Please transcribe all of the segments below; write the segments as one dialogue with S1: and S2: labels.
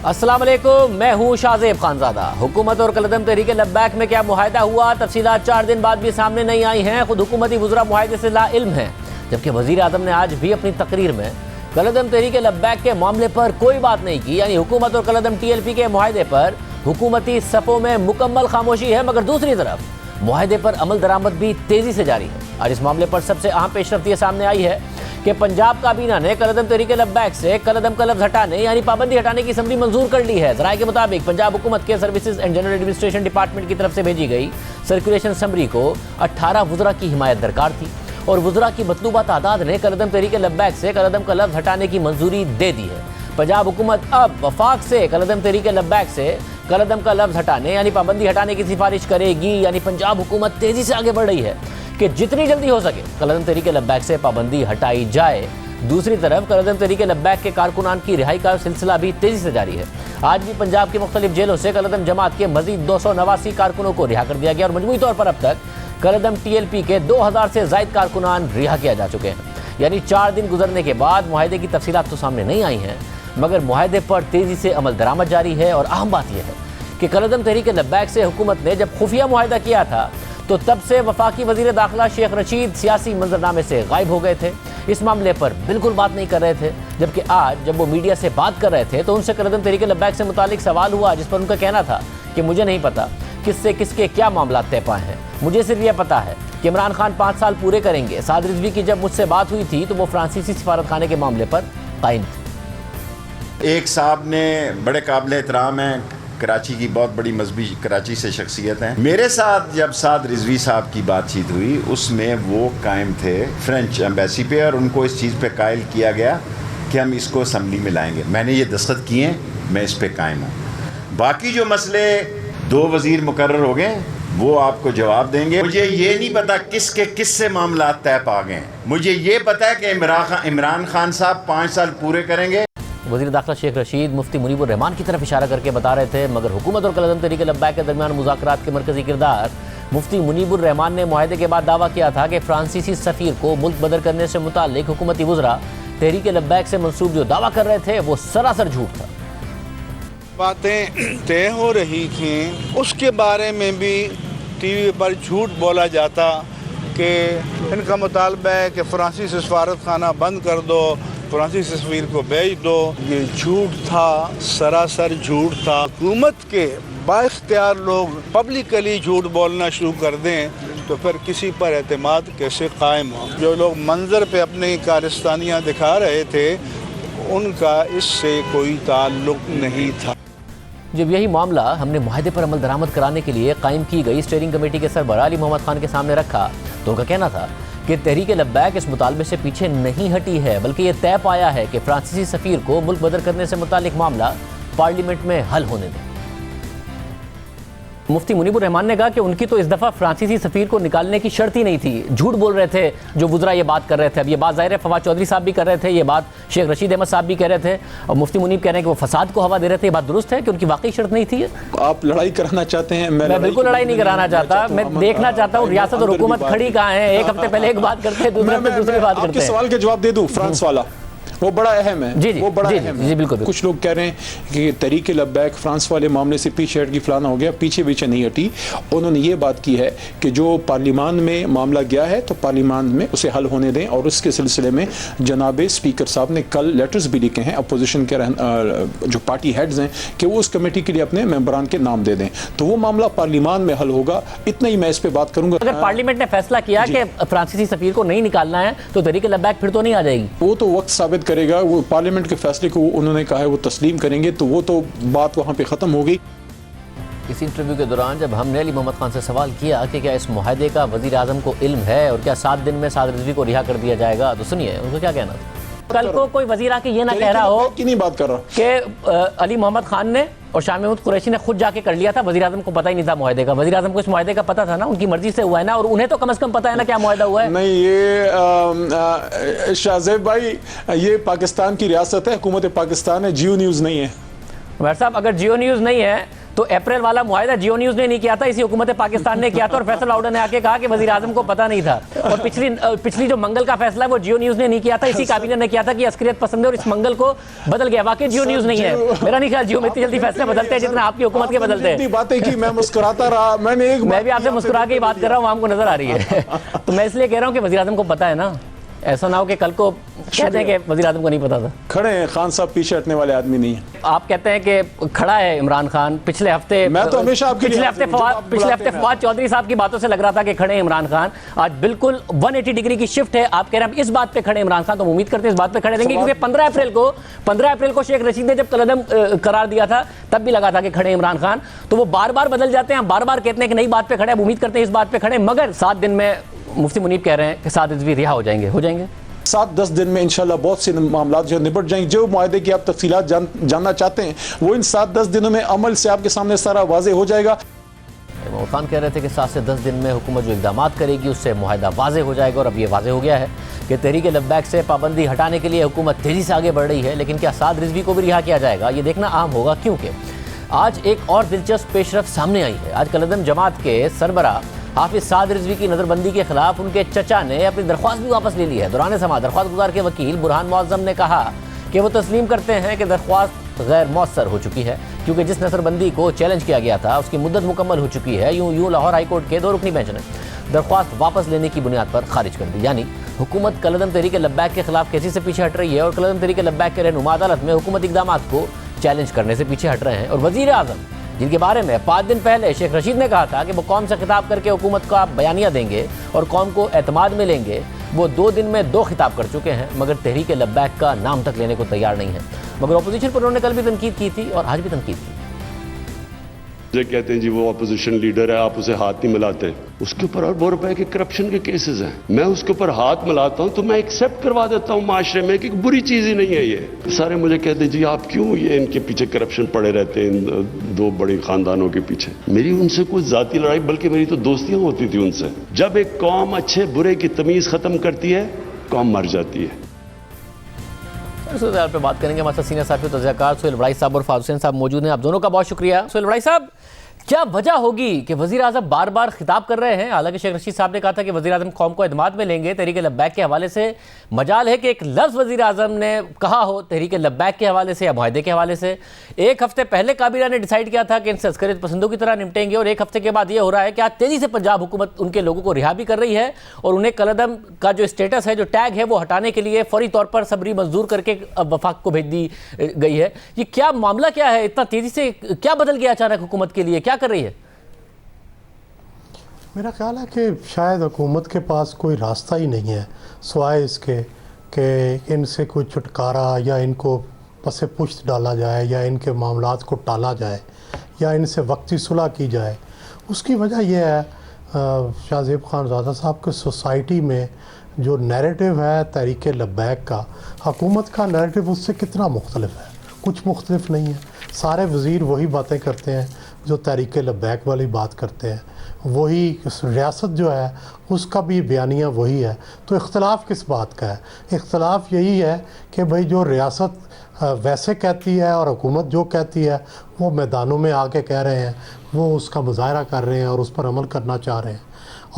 S1: अस्सलाम वालेकुम, मैं हूँ शाहजेब खानजादा। हुकूमत और कलदम तहरीक लब्बैक में क्या मुआहदा हुआ, तफसीलात 4 दिन बाद भी सामने नहीं आई हैं। खुद हुकूमती वज़रा मुआहदे से लाइल्म हैं, जबकि वज़ीर आज़म ने आज भी अपनी तकरीर में कलदम तहरीक लब्बैक के मामले पर कोई बात नहीं की। यानी हुकूमत और कलदम TLP के मुआहदे पर हुकूमती सफ़ों में मुकम्मल खामोशी है, मगर दूसरी तरफ मुआहदे पर अमल दरामद भी तेज़ी से जारी है। आज इस मामले पर सबसे अहम पेशरफ्त ये सामने आई है कि पंजाब काबीना ने कलदम तहरीक लब्बैक से कलदम का लफ्ज़ हटाने यानी पाबंदी हटाने की समरी मंजूर कर ली है। ज़राए के मुताबिक पंजाब हुकूमत के services and general administration department की तरफ से भेजी गई सर्कुलेशन समरी को 18 वज़रा की हिमायत दरकार थी और वज़रा की मतलूबा तादाद ने कलदम तहरीक लब्बैक से कलदम का लफ्ज़ हटाने की मंजूरी दे दी है। पंजाब हुकूमत अब वफाक से कलदम तहरीक लब्बैक से कलदम का लफ्ज़ हटाने यानी पाबंदी हटाने की सिफारिश करेगी। यानी पंजाब हुकूमत तेज़ी से आगे बढ़ रही है कि जितनी जल्दी हो सके कलदम तहरीक लब्बैक से पाबंदी हटाई जाए। दूसरी तरफ कलदम तहरीक लब्बैक के कारकुनान की रिहाई का सिलसिला भी तेज़ी से जारी है। आज भी पंजाब की मुख्तलिफ जेलों से कलदम जमात के मजीद 289 कारकुनों को रिहा कर दिया गया और मजमूई तौर पर अब तक कलदम TLP के 2000 से ज़ायद कारकुनान रिहा किया जा चुके हैं। यानी 4 दिन गुजरने के बाद मुआहदे की तफसीलात तो सामने नहीं आई हैं, मगर मुआहदे पर तेज़ी से अमल दरामद जारी है। और अहम बात यह है कि कलदम तहरीक लब्बैक से हुकूमत ने जब खुफिया मुआहदा किया था तो तब से वफाकी वज़ीर दाखिला शेख रशीद सियासी मंजरनामे से गायब हो गए थे, इस मामले पर बिल्कुल बात नहीं कर रहे थे। जबकि आज जब वो मीडिया से बात कर रहे थे तो उनसे कलदम तहरीक लब्बैक से मुतालिक सवाल हुआ, जिस पर उनका कहना था कि मुझे नहीं पता किससे किसके क्या मामला तय पाए हैं, मुझे सिर्फ यह पता है कि इमरान खान 5 साल पूरे करेंगे। साद रिजवी की जब मुझसे बात हुई थी तो वो फ्रांसीसी सिफारत खाने के मामले पर कायम थे।
S2: एक साहब ने बड़े काबिल एहतराम हैं, कराची की बहुत बड़ी मजहबी कराची से शख्सियत हैं। मेरे साथ जब साद रिजवी साहब की बातचीत हुई उसमें वो कायम थे फ्रेंच एम्बेसी पे और उनको इस चीज़ पे कायल किया गया कि हम इसको असम्बली में लाएंगे। मैंने ये दस्तखत किए, मैं इस पे कायम हूँ। बाकी जो मसले 2 वज़ीर मुकर्रर हो गए वो आपको जवाब देंगे। मुझे ये नहीं पता किसके किससे मामला तय पा गए। मुझे ये पता है कि इमरान खान साहब 5 साल पूरे करेंगे।
S1: वज़ीर दाखिला शेख रशीद मुफ्ती मुनीबुर रहमान की तरफ इशारा करके बता रहे थे, मगर हुकूमत और कलदम तहरीक लब्बैक के दरमियान मुज़ाकरात के मरकज़ी किरदार मुफ्ती मुनीबुर रहमान ने मुआहदे के बाद दावा किया था कि फ्रांसीसी सफ़ीर को मुल्क बदर करने से मुताल्लिक हुकूमती वज़रा तहरीक लब्बैक से मंसूब जो दावा कर रहे थे वो सरासर झूठ था।
S3: बातें तय हो रही थी उसके बारे में भी TV पर झूठ बोला जाता कि इनका मुतालबा है कि फ्रांसीसी सफारत खाना बंद कर दो, फ्रांसीसी सफीर को भेज दो। ये झूठ था, सरासर झूठ था। हुकूमत के बाइख्तियार लोग पब्लिकली झूठ बोलना शुरू कर दें तो फिर किसी पर एतमाद कैसे कायम हो। जो लोग मंजर पे अपनी कारस्तानियाँ दिखा रहे थे उनका इससे कोई ताल्लुक नहीं था।
S1: जब यही मामला हमने मुआहदे पर अमल दरामद कराने के लिए कायम की गई स्टीयरिंग कमेटी के सरबराह अली मोहम्मद खान के सामने रखा तो उनका कहना था कि तहरीक लब्बैक इस मुतालबे से पीछे नहीं हटी है, बल्कि ये तय पाया है कि फ्रांसीसी सफ़ीर को मुल्क बदर करने से मुतालिक मामला पार्लियामेंट में हल होने दें। मुफ्ती मुनीबुर रहमान ने कहा कि उनकी तो इस दफ़ा फ्रांसीसी सफ़ीर को निकालने की शर्त ही नहीं थी। झूठ बोल रहे थे जो वज़रा ये बात कर रहे थे। अब ये बात ज़ाहिर है फवाद चौधरी साहब भी कर रहे थे, ये बात शेख रशीद अहमद साहब भी कह रहे थे और मुफ्ती मुनीब कह रहे हैं कि वो फसाद को हवा दे रहे थे। ये बात दुरुस्त है कि उनकी वाकई शर्त नहीं थी।
S4: आप लड़ाई कराना चाहते हैं?
S1: मैं बिल्कुल लड़ाई नहीं कराना चाहता। मैं देखना चाहता हूँ रियासत और हुकूमत खड़ी कहाँ है। एक हफ्ते पहले एक बात करते हैं, दूसरे हफ्ते दूसरी बात करते हैं।
S4: सवाल के जवाब दे दूं, फ्रांस वाला वो बड़ा अहम है।
S1: जी जी,
S4: वो बड़ा अहम है।
S1: बिल्कुल।
S4: कुछ लोग कह रहे हैं कि तहरीक लब्बैक फ्रांस वाले मामले से पीछे हट की फलाना हो गया, पीछे नहीं हटी। उन्होंने ये बात की है कि जो पार्लियामान में मामला गया है तो पार्लियामान में उसे हल होने दें और उसके सिलसिले में जनाब स्पीकर साहब ने कल लेटर्स भी लिखे हैं अपोजिशन के जो पार्टी हेड्स हैं कि वो उस कमेटी के लिए अपने मेंबरान के नाम दे दें, तो वो मामला पार्लियामान में हल होगा। इतना ही मैं इस पर बात करूंगा।
S1: अगर पार्लियामेंट ने फैसला किया कि फ्रांसीसी सफ़ीर को नहीं निकालना है तो तहरीक लब्बैक फिर तो नहीं आ जाएगी।
S4: वो तो वक्त साबित करेगा। वो पार्लियामेंट के फैसले को उन्होंने कहा है वो तस्लीम करेंगे, तो वो तो बात वहाँ पे ख़त्म हो गई।
S1: इस इंटरव्यू के दौरान जब हमने अली मोहम्मद खान से सवाल किया कि क्या इस मुआहदे का वज़ीर आज़म को इल्म है और क्या 7 दिन में साद रिजवी को रिहा कर दिया जाएगा, तो सुनिए उनको क्या कहना था। कल को कोई वज़ीर आके ये ना कह रहा हो
S4: कि नहीं बात कर रहा
S1: कि अली मोहम्मद खान ने और शाह महमूद कुरैशी ने खुद जाके कर लिया था, वज़ीर आज़म को पता ही नहीं था मुआहदे का। वज़ीर आज़म को इस मुआहदे का पता था ना, उनकी मर्जी से हुआ है ना, और उन्हें तो कम से कम पता है ना क्या मुआहदा हुआ है।
S4: नहीं, ये शाहजेब भाई ये पाकिस्तान की रियासत है, हुकूमत पाकिस्तान है, जियो न्यूज़ नहीं है।
S1: उमर साहब अगर जियो न्यूज़ नहीं है तो अप्रैल वाला मुआहिदा जियो न्यूज़ ने नहीं किया था, इसी हुकूमत पाकिस्तान ने किया था और फैसल लाउडर ने आके कहा कि वज़ीर आज़म को पता नहीं था। और पिछली जो मंगल का फैसला है वो जियो न्यूज़ ने नहीं किया था, इसी काबीना ने किया था कि अस्करियत पसंद है और इस मंगल को बदल गया। वाकई जियो न्यूज़ नहीं है, मेरा नहीं ख्याल जियो में इतनी जल्दी फैसले बदलते हैं जितना आपकी हुकूमत के बदलते हैं।
S4: बातें की, मैं मुस्कुराता रहा, मैं
S1: भी आपसे मुस्कुरा के बात कर रहा हूँ, हमको नजर आ रही है। तो मैं इसलिए कह रहा हूँ कि वज़ीर आज़म को पता है ना, ऐसा ना हो कि कल को कहते हैं कि वज़ीर आज़म को नहीं पता था।
S4: खड़े हैं खान साहब, पीछे हटने वाले आदमी नहीं है।
S1: आप कहते हैं कि खड़ा है इमरान खान। पिछले हफ्ते
S4: मैं तो हमेशा आपके
S1: पिछले हफ्ते फवाद चौधरी साहब की बातों से लग रहा था कि खड़े हैं इमरान खान। आज बिल्कुल 180 डिग्री की शिफ्ट है। आप कह रहे हैं इस बात पे खड़े इमरान खान, तो उम्मीद करते हैं इस बात पे खड़े रहेंगे, क्योंकि 15 अप्रैल को शेख रशीद ने जब कलदम करार दिया था तब भी लगा था कि खड़े इमरान खान। तो वो बार बार बदल जाते हैं, बार बार कहते हैं कि नई बात पे खड़े हैं। उम्मीद करते हैं इस बात पे खड़े, मगर 7 दिन में मुफ्ती मुनीब कह रहे हैं कि साद रिजवी रिहा हो जाएंगे
S4: 7-10 दिन में इंशाल्लाह बहुत से मामला जो निपट जाएंगे। जो मुआहदे की आप तफसीलात जानना चाहते हैं वो इन 7-10 दिनों में अमल से आपके सामने सारा वाज़े हो जाएगा।
S1: इमरान खान कह रहे थे कि 7 से 10 दिन में हुकूमत जो इक़दाम करेगी उससे मुआहदा वाज़े हो जाएगा, और अब ये वाज़े हो गया है कि तहरीक लब्बैक से पाबंदी हटाने के लिए हुकूमत तेज़ी से आगे बढ़ रही है। लेकिन क्या साद रिजवी को भी रिहा किया जाएगा, ये देखना अहम होगा, क्योंकि आज एक और दिलचस्प पेशरफ सामने आई है। आज कलदम जमात के सरबरा हाफिज साद रिजवी की नज़रबंदी के खिलाफ उनके चचा ने अपनी दरख्वास्त भी वापस ले ली है। दौरान समाअत दरख्वास्त गुजार के वकील बुरहान मुअज़्ज़म ने कहा कि वो तस्लीम करते हैं कि दरख्वास्त गैर मौसर हो चुकी है, क्योंकि जिस नज़रबंदी को चैलेंज किया गया था उसकी मुद्दत मुकम्मल हो चुकी है। यूँ लाहौर हाई कोर्ट के 2 रुकनी बेंच ने दरख्वास्त वापस लेने की बुनियाद पर खारिज कर दी। यानी हुकूमत कलदम तहरीक लब्बैक के खिलाफ केसी से पीछे हट रही है और कलदम तहरीक लब्बैक के रहनुमा अदालत में हुकूमत इक़दामात को चैलेंज करने से पीछे हट रहे हैं। और वज़ीर आज़म, जिनके बारे में 5 दिन पहले शेख रशीद ने कहा था कि वो कौम से खिताब करके हुकूमत का बयानिया देंगे और कौम को एतमाद में लेंगे, वो 2 दिन में 2 खिताब कर चुके हैं, मगर तहरीक लब्बैक का नाम तक लेने को तैयार नहीं है। मगर अपोजिशन पर उन्होंने कल भी तनकीद की थी और आज भी तनकीद की।
S5: मुझे कहते हैं जी वो अपोजिशन लीडर है, आप उसे हाथ नहीं मिलाते। उसके ऊपर अरबों रुपए के करप्शन के केसेस हैं, मैं उसके ऊपर हाथ मिलाता हूं तो मैं एक्सेप्ट करवा देता हूं माशरे में कि बुरी चीज ही नहीं है ये। सारे मुझे कहते हैं जी आप क्यों ये इनके पीछे करप्शन पड़े रहते हैं, इन 2 बड़े खानदानों के पीछे। मेरी उनसे कोई जाती लड़ाई, बल्कि मेरी तो दोस्तियां होती थी उनसे। जब एक कौम अच्छे बुरे की तमीज खत्म करती है, कौम मर जाती है।
S1: पे बात करेंगे हमारे सीनियर साथी तज़कियाकार सुहेल बड़ाई साहब और फारूक हुसैन साहब मौजूद हैं। आप दोनों का बहुत शुक्रिया। सुहेल बड़ाई साहब, क्या वजह होगी कि वज़ीर आज़म बार बार खिताब कर रहे हैं? हालांकि शेख रशीद साहब ने कहा था कि वज़ीर आज़म कौम को एतमाद में लेंगे। तहरीक लब्बैक के हवाले से मजाल है कि एक लफ्ज़ वज़ीर आज़म ने कहा हो तहरीक लब्बैक के हवाले से या मुआहदे के हवाले से। 1 हफ्ते पहले काबीना ने डिसाइड किया था कि इनसे अस्करियत पसंदों की तरह निपटेंगे, और 1 हफ्ते के बाद ये हो रहा है कि आज तेज़ी से पंजाब हुकूमत उनके लोगों को रिहा भी कर रही है और उन्हें कलदम का जो स्टेटस है, जो टैग है, वो हटाने के लिए फौरी तौर पर सबरी मंजूर करके वफाक को भेज दी गई है। ये क्या मामला क्या है? इतना तेज़ी से क्या बदल गया अचानक हुकूमत के लिए? क्या कर रही है?
S6: मेरा ख्याल है कि शायद हुकूमत के पास कोई रास्ता ही नहीं है सिवाय इसके कि इनसे कोई छुटकारा या इनको पसे पुश्त डाला जाए या इनके मामलात को टाला जाए या इनसे वक्ती सुलह की जाए। उसकी वजह यह है शाहज़ेब खानज़ादा साहब के सोसाइटी में जो नैरेटिव है तहरीक लब्बैक का, हुकूमत का नैरेटिव उससे कितना मुख्तलिफ है? कुछ मुख्तलिफ नहीं है। सारे वज़ीर वही बातें करते हैं जो तहरीक लब्बैक वाली बात करते हैं, वही रियासत जो है उसका भी बयानिया वही है। तो इख्तलाफ किस बात का है? इख्तलाफ यही है कि भाई जो रियासत वैसे कहती है और हुकूमत जो कहती है वो मैदानों में आके कह रहे हैं, वो उसका मुजाहरा कर रहे हैं और उस पर अमल करना चाह रहे हैं।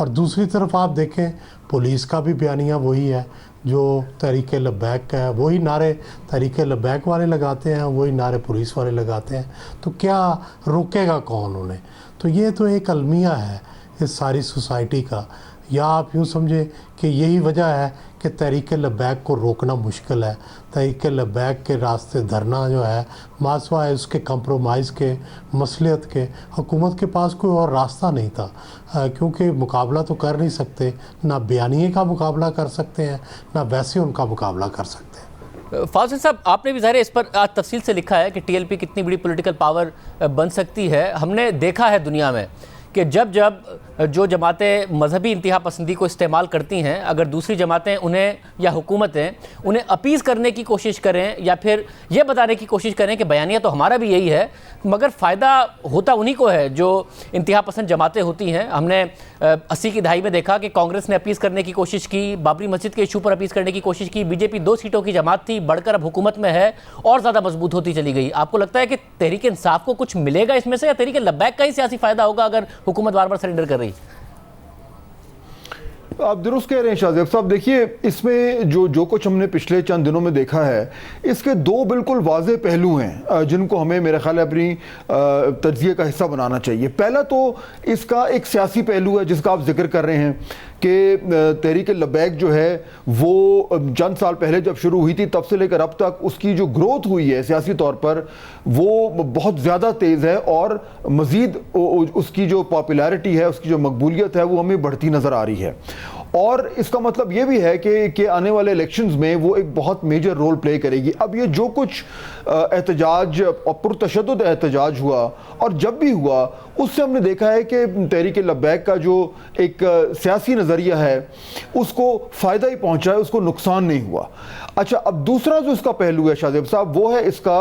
S6: और दूसरी तरफ आप देखें पुलिस का भी बयानिया वही है जो तहरीक लब्बैक का है, वही नारे तहरीक लब्बैक वाले लगाते हैं, वही नारे पुलिस वाले लगाते हैं। तो क्या रोकेगा कौन उन्हें? तो ये तो एक अलमिया है इस सारी सोसाइटी का, या आप यूँ समझें कि यही वजह है कि तहरीक लब्बैक को रोकना मुश्किल है। तहरीक लब्बैक के रास्ते धरना जो है मासवा है उसके कंप्रोमाइज़ के, मसलियत के, हुकूमत के पास कोई और रास्ता नहीं था, क्योंकि मुकाबला तो कर नहीं सकते, ना बयानिए का मुकाबला कर सकते हैं ना वैसे उनका मुकाबला कर सकते हैं।
S1: फारूक साहब, आपने भी ज़ाहिर इस पर आज तफसील से लिखा है कि टीएलपी कितनी बड़ी पॉलिटिकल पावर बन सकती है। हमने देखा है दुनिया में कि जब जब जो जमातें मजहबी इंतहा पसंदी को इस्तेमाल करती हैं, अगर दूसरी जमातें उन्हें या हुकूमतें उन्हें अपीज़ करने की कोशिश करें या फिर ये बताने की कोशिश करें कि बयानिया तो हमारा भी यही है, मगर फ़ायदा होता उन्हीं को है जो इंतहा पसंद जमातें होती हैं। हमने 80 की दहाई में देखा कि कांग्रेस ने अपीज़ करने की कोशिश की, बाबरी मस्जिद के इशू पर अपीज़ करने की कोशिश की, बीजेपी 2 सीटों की जमात थी, बढ़कर अब हुकूमत में है और ज़्यादा मजबूत होती चली गई। आपको लगता है कि तहरीक इंसाफ को कुछ मिलेगा इसमें से, या तहरीक लब्बैक का ही सियासी फ़ायदा होगा अगर हुकूमत बार बार सरेंडर कर रही?
S7: आप दुरुस्त कह रहे हैं शाहज़ेब साहब। देखिए, इसमें जो कुछ हमने पिछले चंद दिनों में देखा है, इसके 2 बिल्कुल वाज़ेह पहलू हैं जिनको हमें मेरे ख्याल है अपनी तज्ज़िये का हिस्सा बनाना चाहिए। पहला तो इसका एक सियासी पहलू है जिसका आप जिक्र कर रहे हैं कि तहरीक लब्बैक जो है वो चंद साल पहले जब शुरू हुई थी तब से लेकर अब तक उसकी जो ग्रोथ हुई है सियासी तौर पर वो बहुत ज़्यादा तेज़ है और मज़ीद उसकी जो पॉपुलैरिटी है, उसकी जो मकबूलियत है वो हमें बढ़ती नज़र आ रही है। और इसका मतलब ये भी है कि आने वाले इलेक्शंस में वो एक बहुत मेजर रोल प्ले करेगी। अब ये जो कुछ एहतजाज और पुरतशद्दुद एहतजाज हुआ और जब भी हुआ उससे हमने देखा है कि तहरीक लब्बैक का जो एक सियासी नज़रिया है उसको फ़ायदा ही पहुंचा है, उसको नुकसान नहीं हुआ। अच्छा, अब दूसरा जो इसका पहलू है शाहज़ेब साहब वो है इसका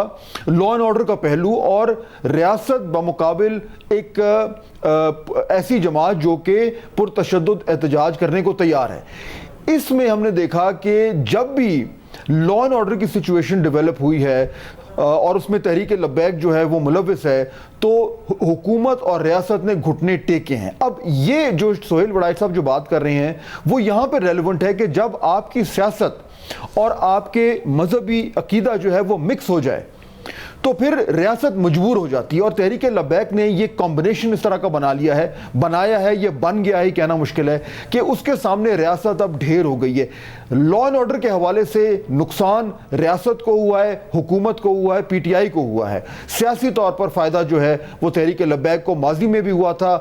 S7: लॉ एंड ऑर्डर का पहलू और रियासत बमुकाबिल एक ऐसी जमात जो कि पुरतशद्दुद एहतजाज करने को तैयार है। इसमें हमने देखा कि जब भी लॉ एंड ऑर्डर की सिचुएशन डेवलप हुई है और उसमें तहरीक लब्बैक जो है वो मुलव्विस है तो हुकूमत और रियासत ने घुटने टेके हैं। अब ये जो सोहेल वड़ाई साहब जो बात कर रहे हैं वो यहाँ पर रेलेवेंट है कि जब आपकी सियासत और आपके मजहबी अकीदा जो है वो मिक्स हो जाए तो फिर रियासत मजबूर हो जाती है। और तहरीक लब्बैक ने ये कॉम्बिनेशन इस तरह का बनाया है, ये बन गया है, कहना मुश्किल है कि उसके सामने रियासत अब ढेर हो गई है। लॉ एंड ऑर्डर के हवाले से नुकसान रियासत को हुआ है, हुकूमत को हुआ है, PTI को हुआ है। सियासी तौर पर फ़ायदा जो है वो तहरीक लब्बैक को माजी में भी हुआ था,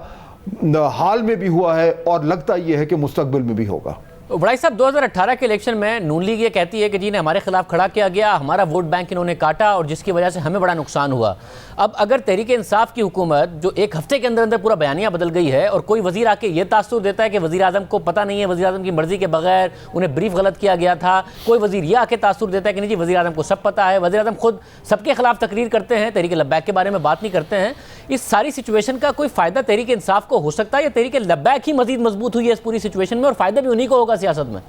S7: हाल में भी हुआ है और लगता यह है कि मुस्तकबिल में भी होगा।
S1: वड़ाई साहब, 2018 के इलेक्शन में नून लीग ये कहती है कि जी ने हमारे खिलाफ खड़ा किया गया, हमारा वोट बैंक इन्होंने काटा और जिसकी वजह से हमें बड़ा नुकसान हुआ। अब अगर तहरीक इंसाफ की हुकूमत जो एक हफ्ते के अंदर अंदर पूरा बयानिया बदल गई है और कोई वजीर आके ये तासुर देता है कि वजीर आजम को पता नहीं है, वजीर आजम की मर्जी के बगैर उन्हें ब्रीफ गलत किया गया था, कोई वजीर ये आके तासुर देता है कि नहीं जी वजीर आजम को सब पता है, वजीर आजम खुद सबके खिलाफ तकरीर करते हैं, तहरीक लब्बैक के बारे में बात नहीं करते हैं, इस सारी सिचुएशन का कोई फ़ायदा तहरीक इंसाफ को हो सकता है या तहरीक लब्बैक ही मजीद मजबूत हुई है इस पूरी सिचुएशन में और फ़ायदा भी उन्हीं को होगा सियासत में?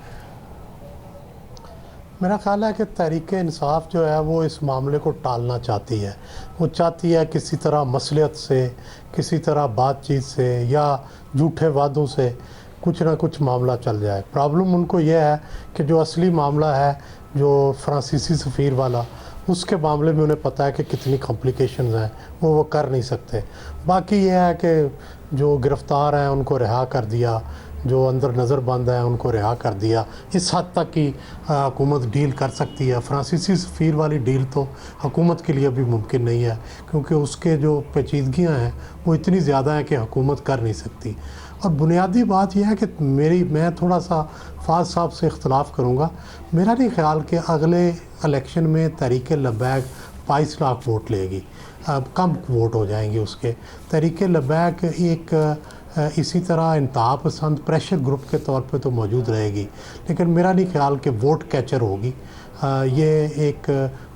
S6: मेरा ख्याल है कि तहरीक इंसाफ जो है वो इस मामले को टालना चाहती है। वो चाहती है किसी तरह मसलियत से, किसी तरह बातचीत से या झूठे वादों से कुछ ना कुछ मामला चल जाए। प्रॉब्लम उनको ये है कि जो असली मामला है जो फ्रांसीसी सफ़ीर वाला, उसके मामले में उन्हें पता है कि कितनी कॉम्प्लिकेशंस हैं, वो कर नहीं सकते। बाकी ये है कि जो गिरफ़्तार हैं उनको रिहा कर दिया, जो अंदर नज़र बंद है उनको रिहा कर दिया। इस हद तक की हुकूमत डील कर सकती है। फ्रांसीसी सफ़ीर वाली डील तो हुकूमत के लिए भी मुमकिन नहीं है क्योंकि उसके जो पेचीदगियाँ हैं वो इतनी ज़्यादा हैं कि हुकूमत कर नहीं सकती। और बुनियादी बात यह है कि मैं थोड़ा सा फाज साहब से इख्तलाफ करूँगा। मेरा नहीं ख्याल कि अगले इलेक्शन में तहरीक लब्बैक 22 लाख वोट लेगी, कम वोट हो जाएंगे उसके। तहरीक लब्बैक एक इसी तरह इंतहा पसंद प्रेशर ग्रुप के तौर पे तो मौजूद रहेगी, लेकिन मेरा नहीं ख्याल कि वोट कैचर होगी। ये एक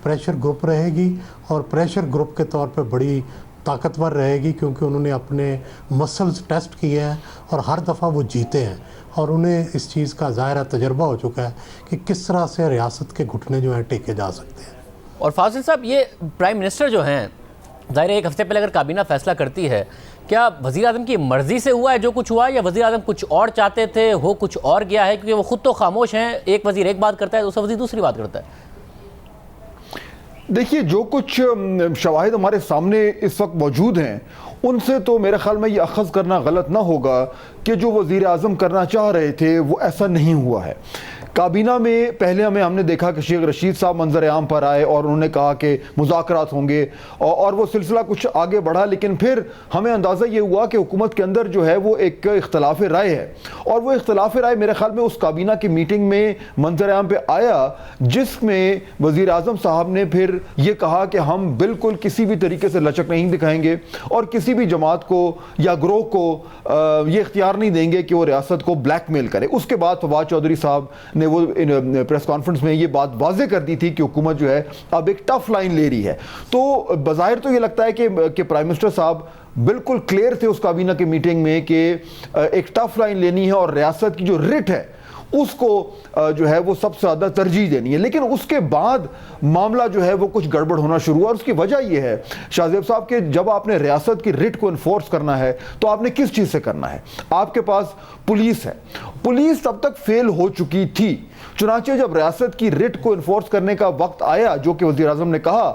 S6: प्रेशर ग्रुप रहेगी और प्रेशर ग्रुप के तौर पे बड़ी ताकतवर रहेगी क्योंकि उन्होंने अपने मसल्स टेस्ट किए हैं और हर दफ़ा वो जीते हैं और उन्हें इस चीज़ का ज़ाहिर तजर्बा हो चुका है कि किस तरह से रियासत के घुटने जो हैं टेके जा सकते हैं।
S1: और फाजिल साहब, ये प्राइम मिनिस्टर जो हैं, ज़ाहिर है एक हफ्ते पहले अगर काबीना फैसला करती है, क्या वज़ीर आज़म की मर्ज़ी से हुआ है जो कुछ हुआ या वज़ीर आज़म कुछ और चाहते थे, हो कुछ और गया है? क्योंकि वो ख़ुद तो खामोश हैं, एक वज़ीर एक बात करता है, दूसरा वज़ीर दूसरी बात करता है।
S7: देखिए, जो कुछ शवाहिद हमारे सामने इस वक्त मौजूद हैं उनसे तो मेरे ख्याल में ये अखज़ करना गलत ना होगा कि जो वज़ीर आज़म करना चाह रहे थे वो ऐसा नहीं हुआ है। काबीना में पहले हमने देखा कि शेख रशीद साहब मंजर आम पर आए और उन्होंने कहा कि मुज़ाकरात होंगे और वो सिलसिला कुछ आगे बढ़ा, लेकिन फिर हमें अंदाज़ा ये हुआ कि हुकूमत के अंदर जो है वो एक इख्तलाफ राय है और वो इख्तलाफ राय मेरे ख्याल में उस काबीना की मीटिंग में मंजर आम पे आया, जिसमें वज़ीर आज़म साहब ने फिर ये कहा कि हम बिल्कुल किसी भी तरीके से लचक नहीं दिखाएंगे और किसी भी जमात को या ग्रोह को ये इख्तियार नहीं देंगे कि वो रियासत को ब्लैकमेल करे। उसके बाद फवाद चौधरी साहब ने वो प्रेस कॉन्फ्रेंस में ये बात वाज़ेह कर दी थी कि हुकूमत जो है अब एक टफ लाइन ले रही है। तो बज़ाहिर तो ये लगता है कि प्राइम मिनिस्टर साहब बिल्कुल क्लियर थे उस काबीना की मीटिंग में कि एक टफ लाइन लेनी है और रियासत की जो रिट है उसको जो है वो सबसे ज़्यादा तरजीह देनी है। लेकिन उसके बाद मामला जो है वो कुछ गड़बड़ होना शुरू हुआ और उसकी वजह ये है शाहजेब साहब कि जब आपने रियासत की रिट को इन्फोर्स करना है तो आपने किस चीज़ से करना है? आपके पास पुलिस है, पुलिस तब तक फेल हो चुकी थी, चुनांचे जब रियासत की रिट को इन्फोर्स करने का वक्त आया जो कि वज़ीर आज़म ने कहा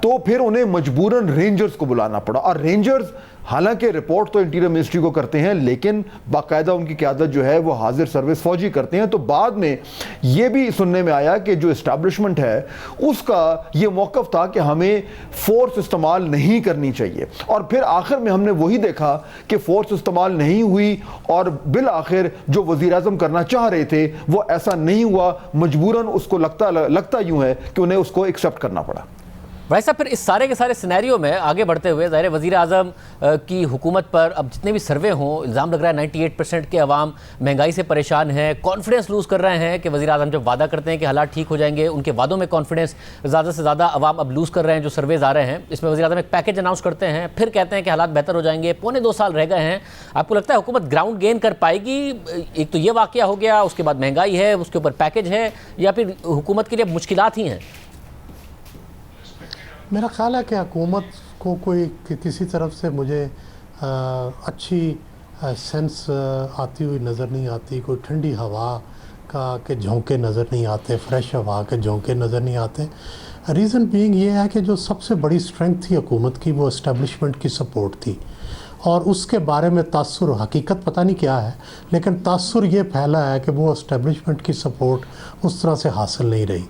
S7: तो फिर उन्हें मजबूरन रेंजर्स को बुलाना पड़ा। और रेंजर्स हालांकि रिपोर्ट तो इंटीरियर मिनिस्ट्री को करते हैं लेकिन बाकायदा उनकी क़यादत जो है वो हाजिर सर्विस फौजी करते हैं। तो बाद में ये भी सुनने में आया कि जो इस्टेब्लिशमेंट है उसका ये मौक़िफ़ था कि हमें फ़ोर्स इस्तेमाल नहीं करनी चाहिए और फिर आखिर में हमने वही देखा कि फ़ोर्स इस्तेमाल नहीं हुई और बिल आखिर जो वज़ीर आज़म करना चाह रहे थे वो ऐसा नहीं हुआ, मजबूरन उसको लगता यूँ है कि उन्हें उसको एक्सेप्ट करना पड़ा।
S1: भाई साहब, फिर इस सारे के सारे सिनेरियो में आगे बढ़ते हुए ज़ाहिर वज़ीर आज़म की हुकूमत पर अब जितने भी सर्वे हों इल्ज़ाम लग रहा है 98% के अवाम महंगाई से परेशान हैं, कॉन्फिडेंस लूज़ कर रहे हैं कि वज़ीर आज़म जब वादा करते हैं कि हालात ठीक हो जाएंगे उनके वादों में कॉन्फिडेंस ज़्यादा से ज़्यादा अवाम अब लूज़ कर रहे हैं। जो सर्वेज आ रहे हैं इसमें वज़ीर आज़म एक पैकेज अनाउंस करते हैं, फिर कहते हैं कि हालात बेहतर हो जाएंगे, 2.25 साल रह गए हैं। आपको लगता है हुकूमत ग्राउंड गेन कर पाएगी? एक तो ये वाक़या हो गया, उसके बाद महंगाई है, उसके ऊपर पैकेज है, या फिर हुकूमत के लिए मुश्किलात ही हैं?
S6: मेरा ख़्याल है कि हुकूमत को कोई किसी तरफ से मुझे अच्छी सेंस आती हुई नज़र नहीं आती। कोई ठंडी हवा के झोंके नज़र नहीं आते, फ्रेश हवा के झोंके नज़र नहीं आते। रीज़न बीइंग ये है कि जो सबसे बड़ी स्ट्रेंथ थी हुकूमत की वो इस्टेब्लिशमेंट की सपोर्ट थी और उसके बारे में तासुर, हकीकत पता नहीं क्या है लेकिन तासुर ये फैला है कि वो इस्टेब्लिशमेंट की सपोर्ट उस तरह से हासिल नहीं रही।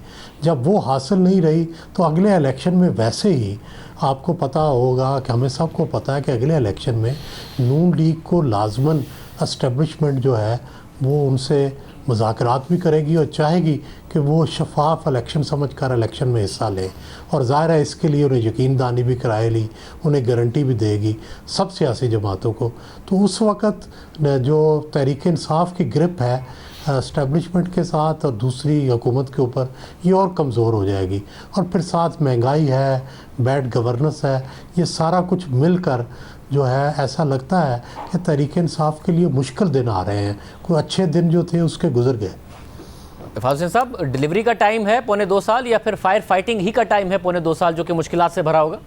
S6: जब वो हासिल नहीं रही तो अगले इलेक्शन में वैसे ही आपको पता होगा कि हमें सबको पता है कि अगले इलेक्शन में नून लीग को लाजमन इस्टेब्लिशमेंट जो है वो उनसे मुज़ाकरात भी करेगी और चाहेगी कि वो शफाफ इलेक्शन समझकर इलेक्शन में हिस्सा लें और ज़ाहिर है इसके लिए उन्हें यकीन दहानी भी कराए ली, उन्हें गारंटी भी देगी सब सियासी जमातों को। तो उस वक़्त जो तहरीक इंसाफ की ग्रिप है इस्टेब्लिशमेंट के साथ और दूसरी हुकूमत के ऊपर ये और कमज़ोर हो जाएगी और फिर साथ महंगाई है, बैड गवर्नेंस है, ये सारा कुछ मिलकर जो है ऐसा लगता है कि तहरीक इंसाफ के लिए मुश्किल दिन आ रहे हैं। कोई अच्छे दिन जो थे उसके गुजर गए।
S1: फाज़िल हुसैन साहब, डिलीवरी का टाइम है 2.25 साल या फिर फायर फाइटिंग ही का टाइम है 2.25 साल जो कि मुश्किलात से भरा होगा?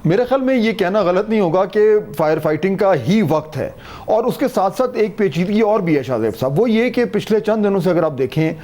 S7: मेरे ख्याल में ये कहना गलत नहीं होगा कि फायर फाइटिंग का ही वक्त है और उसके साथ साथ एक पेचीदगी और भी है शाहजेब साहब, वो ये कि पिछले चंद दिनों से अगर आप देखें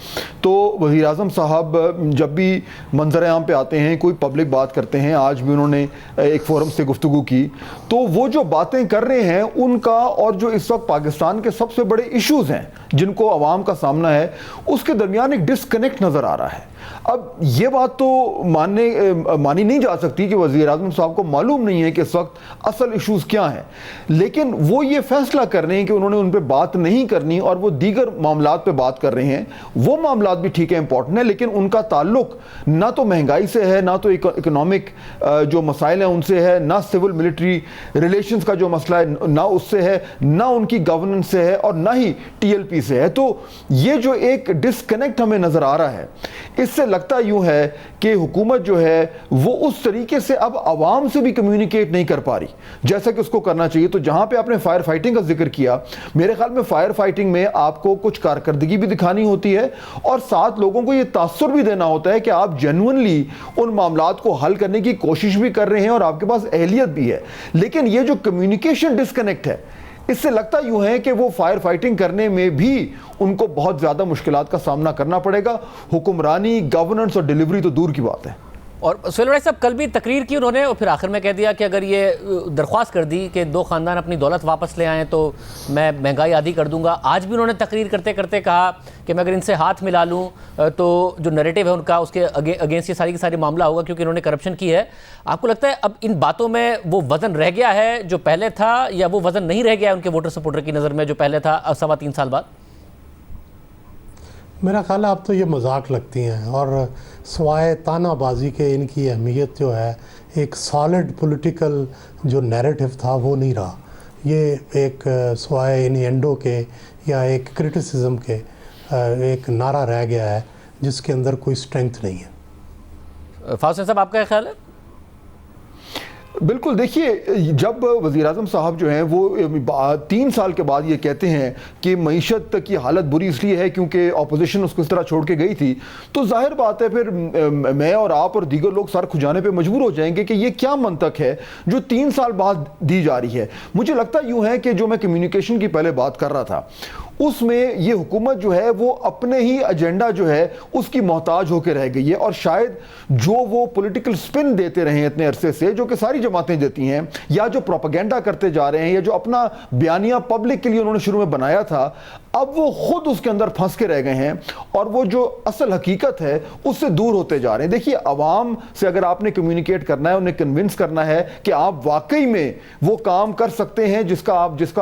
S7: तो वज़ीर आज़म साहब जब भी मंजर आम पे आते हैं, कोई पब्लिक बात करते हैं, आज भी उन्होंने एक फोरम से गुफ्तगू की, तो वो जो बातें कर रहे हैं उनका और जो इस वक्त पाकिस्तान के सबसे बड़े इशूज़ हैं जिनको आवाम का सामना है उसके दरमियान एक डिस्कनेक्ट नज़र आ रहा है। अब ये बात तो मानी नहीं जा सकती कि वज़ीर आज़म साहब को मालूम नहीं है कि इस वक्त असल इश्यूज़ क्या हैं, लेकिन वो ये फैसला कर रहे हैं कि उन्होंने उन पर बात नहीं करनी और वो दीगर मामलात पे बात कर रहे हैं। वो मामलात भी ठीक है, इंपॉर्टेंट है, लेकिन उनका ताल्लुक ना तो महंगाई से है, ना तो इकोनॉमिक जो मसाइल हैं उनसे है, ना सिविल मिलिट्री रिलेशंस का जो मसला है ना उससे है, ना उनकी गवर्नेंस से है और ना ही TLP से है। तो ये जो एक डिस्कनेक्ट हमें नज़र आ रहा है, इससे लगता यूं है कि हुकूमत जो है वो उस तरीके से अब आवाम से भी कम्युनिकेट नहीं कर पा रही जैसा कि उसको करना चाहिए। तो जहां पे आपने फायर फाइटिंग का जिक्र किया, मेरे ख्याल में फायर फाइटिंग में आपको कुछ कारकर्दगी भी दिखानी होती है और साथ लोगों को ये तासुर भी देना होता है कि आप जेन्युइनली उन मामलात को हल करने की कोशिश भी कर रहे हैं और आपके पास अहलियत भी है। लेकिन ये जो कम्युनिकेशन डिस्कनेक्ट है, इससे लगता यूं है कि वो फायर फाइटिंग करने में भी उनको बहुत ज़्यादा मुश्किलात का सामना करना पड़ेगा। हुक्मरानी, गवर्नेंस और डिलीवरी तो दूर की बात है।
S1: और सुहेल भाई साहब, कल भी तकरीर की उन्होंने और फिर आखिर में कह दिया कि अगर ये दरख्वास्त कर दी कि दो ख़ानदान अपनी दौलत वापस ले आएँ तो मैं महंगाई आधी कर दूंगा। आज भी उन्होंने तकरीर करते करते कहा कि मैं अगर इनसे हाथ मिला लूँ तो जो नैरेटिव है उनका उसके अगेंस्ट ये सारी की सारी मामला होगा क्योंकि इन्होंने करप्शन की है। आपको लगता है अब इन बातों में वो वज़न रह गया है जो पहले था, या वो वज़न नहीं रह गया है उनके वोटर सपोर्टर की नज़र में जो पहले था 3.25 साल बाद?
S6: मेरा ख्याल है अब तो ये मजाक लगती हैं और सवाए तानाबाजी के इनकी अहमियत जो है एक सॉलिड पॉलिटिकल जो नैरेटिव था वो नहीं रहा। ये एक सवाए इनिएंडो के या एक क्रिटिसिज्म के एक नारा रह गया है जिसके अंदर कोई स्ट्रेंथ नहीं है।
S1: फाउसन साहब, आपका क्या ख्याल है?
S7: बिल्कुल, देखिए जब वज़ीर-ए-आज़म साहब जो हैं वो 3 साल के बाद ये कहते हैं कि मईशत की हालत बुरी इसलिए है क्योंकि अपोजिशन उसको इस तरह छोड़ के गई थी, तो जाहिर बात है फिर मैं और आप और दीगर लोग सर खुजाने पे मजबूर हो जाएंगे कि ये क्या मंतक है जो 3 साल बाद दी जा रही है। मुझे लगता यूँ है कि जो मैं कम्युनिकेशन की पहले बात कर रहा था उसमें ये हुकूमत जो है वो अपने ही एजेंडा जो है उसकी मोहताज होकर रह गई है और शायद जो वो पॉलिटिकल स्पिन देते रहे हैं इतने अरसे से, जो कि सारी जमातें देती हैं, या जो प्रोपेगेंडा करते जा रहे हैं, या जो अपना बयानिया पब्लिक के लिए उन्होंने शुरू में बनाया था, अब वो खुद उसके अंदर फंस के रह गए हैं और वो जो असल हकीकत है उससे दूर होते जा रहे हैं। देखिए, अवाम से अगर आपने कम्युनिकेट करना है, उन्हें कन्विंस करना है कि आप वाकई में वो काम कर सकते हैं जिसका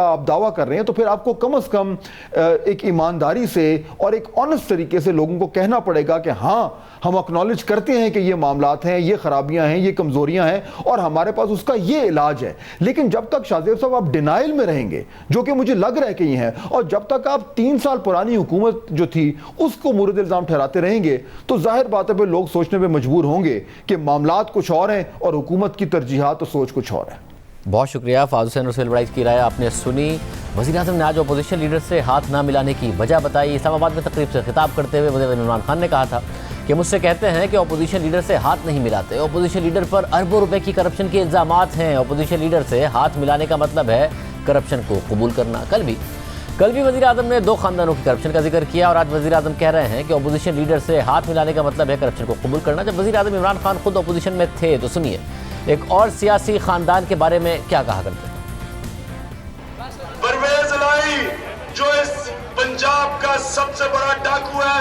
S7: आप दावा कर रहे हैं, तो फिर आपको कम अज कम एक ईमानदारी से और एक ऑनेस्ट तरीके से लोगों को कहना पड़ेगा कि हाँ, हम एक्नॉलेज करते हैं कि ये मामलात हैं, ये खराबियां हैं, ये कमजोरियां हैं और हमारे पास उसका ये इलाज है। लेकिन जब तक शाहजेब साहब आप डिनाइल में रहेंगे, जो कि मुझे लग रहा है कि ये है, और जब तक आप 3 साल पुरानी हुकूमत जो थी उसको मुर्द इल्जाम ठहराते रहेंगे, तो जाहिर बात है फिर लोग सोचने पर मजबूर होंगे कि मामलात कुछ और हैं और हुकूमत की तरजीहात और सोच कुछ और है।
S1: बहुत शुक्रिया फाउज हुसैन और सुहेल वड़ाइच की राय आपने सुनी। वज़ीर-ए-आज़म ने आज अपोजिशन लीडर से हाथ ना मिलाने की वजह बताई। इस्लामाबाद में तकरीब से खिताब करते हुए वज़ीर इमरान खान ने कहा था कि मुझसे कहते हैं कि अपोजिशन लीडर से हाथ नहीं मिलाते, अपोजिशन लीडर पर अरबों रुपए की करप्शन के इल्ज़ामात हैं, अपोजिशन लीडर से हाथ मिलाने का मतलब है करप्शन को कबूल करना। कल भी वज़ीर-ए-आज़म ने 2 खानदानों की करप्शन का जिक्र किया और आज वज़ीर-ए-आज़म कह रहे हैं कि अपोजिशन लीडर से हाथ मिलाने का मतलब है करप्शन को कबूल करना। जब वज़ीर-ए-आज़म इमरान खान खुद अपोजिशन में थे तो सुनिए एक और सियासी खानदान के बारे में क्या कहा करते थे।
S8: परवेज इलाही जो इस पंजाब का सबसे बड़ा डाकू है।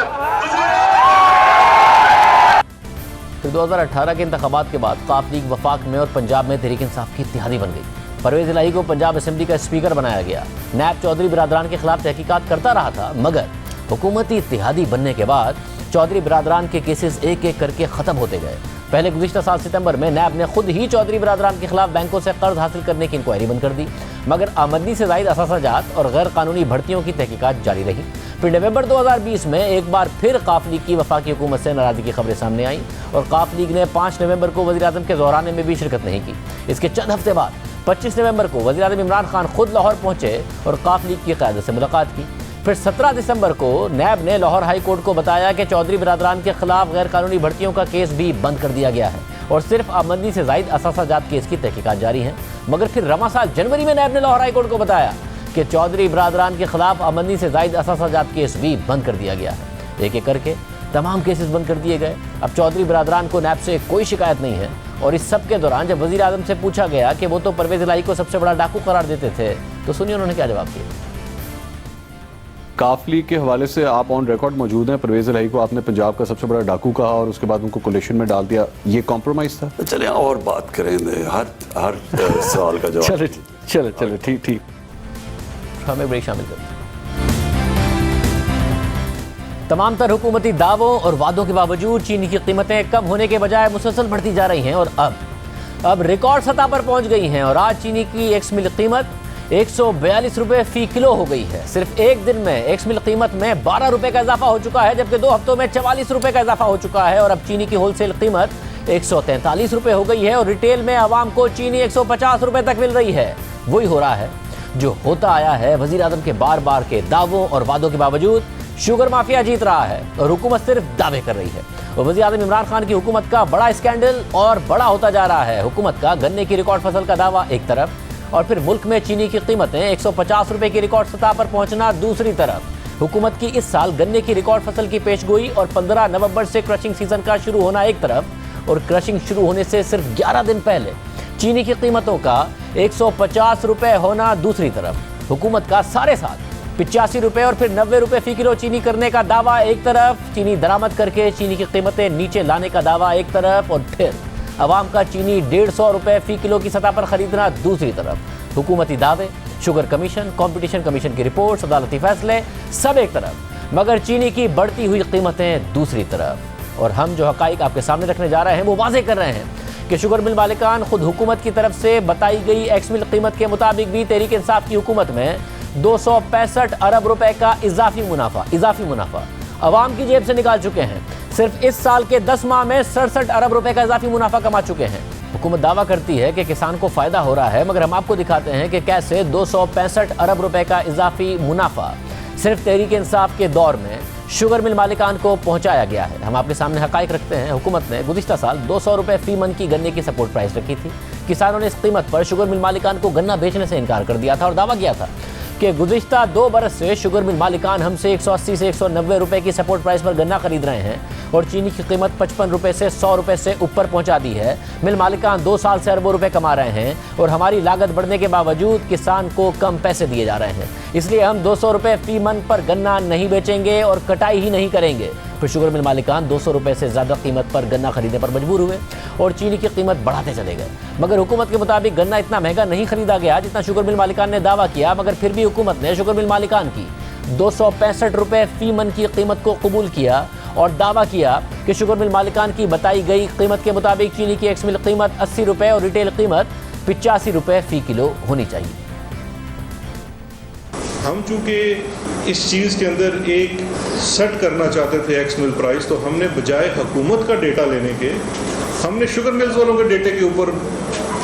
S1: फिर 2018 के इंतखाबात के बाद काफ लीग वफाक में और पंजाब में तहरीक इंसाफ की इत्तेहादी बन गई। परवेज इलाही को पंजाब असेंबली का स्पीकर बनाया गया। नैब चौधरी बिरादरान के खिलाफ तहकीकात करता रहा था, मगर हुकूमती इत्तेहादी बनने के बाद चौधरी बिरादरान के केसेस एक एक करके ख़त्म होते गए। पहले गुज़िश्ता साल सितंबर में नैब ने खुद ही चौधरी बिरादरान के खिलाफ बैंकों से कर्ज हासिल करने की इंक्वायरी बंद कर दी, मगर आमदनी से ज़ायद असासाजात और गैर कानूनी भर्तियों की तहकीकात जारी रही। फिर नवंबर 2020 में एक बार फिर काफ लीग की वफाकी हुकूमत से नाराज़गी की खबरें सामने आईं और काफ लीग ने 5 नवंबर को वज़ीर-ए-आज़म के ज़ोहराने में भी शिरकत नहीं की। इसके चंद हफ्ते बाद 25 नवंबर को वज़ीर-ए-आज़म इमरान खान खुद लाहौर पहुंचे और काफ लीग की क़यादत से मुलाकात की। फिर 17 दिसंबर को नैब ने लाहौर हाई कोर्ट को बताया कि चौधरी बिरादरान के खिलाफ गैर कानूनी भर्तियों का केस भी बंद कर दिया गया है और सिर्फ आमदनी से ज़ायद असासाजात केस की तहकीकात जारी है। मगर फिर रवा साल जनवरी में नैब ने लाहौर हाई कोर्ट को बताया कि चौधरी बिरादरान के खिलाफ आमदनी से ज़ायद असासाजात केस भी बंद कर दिया गया है। एक एक करके तमाम केसेस बंद कर दिए गए। अब चौधरी बिरादरान को नैब से कोई शिकायत नहीं है। और इस सब के दौरान जब वज़ीर-ए-आज़म से पूछा गया कि वो तो परवेज इलाही को सबसे बड़ा डाकू करार देते थे, तो सुनिए उन्होंने क्या जवाब दिया।
S9: काफ लीग के हवाले से आप ऑन रिकॉर्ड मौजूद हैं। परवेज इलाही को आपने पंजाब का सबसे बड़ा डाकू कहा और उसके बाद उनको कोलिशन में डाल दिया, ये कॉम्प्रोमाइज़ था?
S5: चले और बात करेंगे, हर सवाल का जवाब।
S9: चले ठीक
S1: हमें ब्रेक शामिल करते हैं। तमाम तर हुकूमती दावों और वादों के बावजूद चीनी की कीमतें कम होने के बजाय मुसलसल बढ़ती जा रही हैं और अब रिकॉर्ड सतह पर पहुंच गई हैं और आज चीनी की एक्स मिल कीमत 142 रुपये फी किलो हो गई है। सिर्फ एक दिन में एक्स मिल कीमत में 12 रुपये का इजाफा हो चुका है, जबकि 2 हफ्तों में 44 रुपये का इजाफा हो चुका है और अब चीनी की होलसेल कीमत 143 रुपये हो गई है और रिटेल में आवाम को चीनी 150 रुपये तक मिल रही है। वही हो रहा है जो होता आया है। वज़ीर-ए-आज़म के बार बार के दावों और वादों के बावजूद शुगर माफिया जीत रहा है और हुकूमत सिर्फ दावे कर रही है। और वज़ीर-ए-आज़म इमरान खान की हुकूमत का बड़ा स्कैंडल और बड़ा होता जा रहा है। हुकूमत का गन्ने की रिकॉर्ड फसल का दावा एक तरफ और फिर मुल्क में चीनी की कीमतें 150 रुपये की रिकॉर्ड सतह पर पहुंचना दूसरी तरफ। हुकूमत की इस साल गन्ने की रिकॉर्ड फसल की पेशगोई और 15 नवंबर से क्रशिंग सीजन का शुरू होना एक तरफ और क्रशिंग शुरू होने से सिर्फ 11 दिन पहले चीनी की कीमतों का 150 रुपए होना दूसरी तरफ हुकूमत का सारे साथ 85 रुपए और फिर 90 रुपए फी किलो चीनी करने का दावा एक तरफ, चीनी दरामद करके चीनी की कीमतें नीचे लाने का दावा एक तरफ और फिर अवाम का चीनी 150 रुपए फी किलो की सतह पर खरीदना दूसरी तरफ। हुकूमती दावे, शुगर कमीशन, कंपटीशन कमीशन की रिपोर्ट, अदालती फैसले सब एक तरफ, मगर चीनी की बढ़ती हुई कीमतें दूसरी तरफ। और हम जो हकाइक आपके सामने रखने जा रहे हैं वो वाज़ेह कर रहे हैं कि शुगर मिल मालिकान खुद हुकूमत की तरफ से बताई गई एक्स मिल कीमत के मुताबिक भी तहरीक इंसाफ की हुकूमत में 265 अरब रुपए का इजाफी मुनाफा अवाम की जेब से निकाल चुके हैं। सिर्फ इस साल के 10 माह में 67 अरब रुपए का इजाफी मुनाफा कमा चुके हैं। हुकूमत दावा करती है कि किसान को फायदा हो रहा है, मगर हम आपको दिखाते हैं कि कैसे 265 अरब रुपए का इजाफी मुनाफा सिर्फ तहरीक इंसाफ के दौर में शुगर मिल मालिकान को पहुंचाया गया है। हम आपके सामने हकाइक रखते हैं। हुकूमत ने गुज़िश्ता साल 200 रुपए फी मन की गन्ने की सपोर्ट प्राइस रखी थी। किसानों ने इस कीमत पर शुगर मिल मालिकान को गन्ना बेचने से इनकार कर दिया था और दावा किया था कि गुज़िश्ता 2 बरस से शुगर मिल मालिकान हमसे 180 से 190 रुपए की सपोर्ट प्राइस पर गन्ना खरीद रहे हैं और चीनी की कीमत 55 रुपए से 100 रुपए से ऊपर पहुंचा दी है। मिल मालिकान 2 साल से अरबों रुपए कमा रहे हैं और हमारी लागत बढ़ने के बावजूद किसान को कम पैसे दिए जा रहे हैं। इसलिए हम 200 रुपए फी मन पर गन्ना नहीं बेचेंगे और कटाई ही नहीं करेंगे। फिर शुगर मिल मालिकान 200 रुपए से ज़्यादा कीमत पर गन्ना खरीदने पर मजबूर हुए और चीनी की कीमत बढ़ाते चले गए। मगर हुकूमत के मुताबिक गन्ना इतना महंगा नहीं खरीदा गया जितना शुगर मिल मालिकान ने दावा किया, मगर फिर भी हुकूमत ने शुगर मिल मालिकान की 265 रुपए फी मन की कीमत को कबूल किया और दावा किया कि शुगर मिल मालिकान की बताई गई कीमत के मुताबिक चीनी की एक्स मिल कीमत 80 रुपए और रिटेल कीमत 85 रुपए फी किलो होनी चाहिए।
S10: हम चूँकि इस चीज़ के अंदर एक सेट करना चाहते थे एक्स मिल प्राइस, तो हमने बजाय हुकूमत का डेटा लेने के हमने शुगर मिल्स वालों के डेटे के ऊपर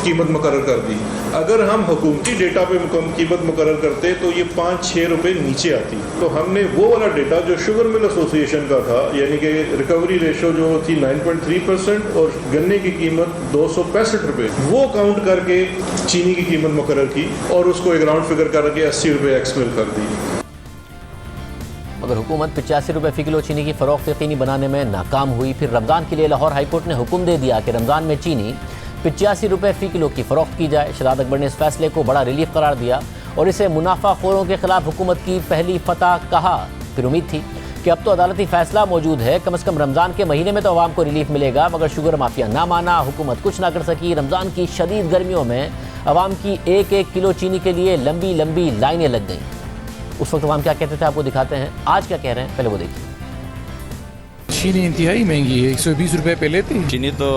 S10: कीमत मुकर्रर कर दी। अगर हम हुकूमती डेटा पे कीमत मुकर्रर करते तो ये 5-6 रुपए नीचे आती। तो हमने वो वाला डेटा जो शुगर मिल एसोसिएशन का था, यानी कि रिकवरी रेशो जो थी 9.3% और गन्ने की कीमत 265 रुपए, वो काउंट करके चीनी की कीमत मुकर्रर की और उसको एक राउंड फिगर करके 80 रुपए एक्स मिल कर दी।
S1: मगर हुकूमत 85 रुपए फी किलो चीनी की फरोख्त यकीनी बनाने में नाकाम हुई। फिर रमज़ान के लिए लाहौर हाईकोर्ट ने हुक्म दे दिया कि रमज़ान में चीनी 85 रुपए फी किलो की फरोख्त की जाए। शहजाद अकबर ने इस फैसले को बड़ा रिलीफ करार दिया और इसे मुनाफाखोरों के खिलाफ हुकूमत की पहली फतह कहा। फिर उम्मीद थी कि अब तो अदालती फैसला मौजूद है, कम से कम रमज़ान के महीने में तो आवाम को रिलीफ मिलेगा। मगर शुगर माफिया ना माना, हुकूमत कुछ ना कर सकी। रमज़ान की शदीद गर्मियों में आवाम की एक किलो चीनी के लिए लंबी लंबी लाइनें लग गईं। उस वक्त आवाम क्या कहते थे आपको दिखाते हैं। आज क्या कह रहे हैं पहले वो देखिए।
S11: चीनी इंतहाई महंगी है, 120 रुपए पहले थी।
S12: चीनी तो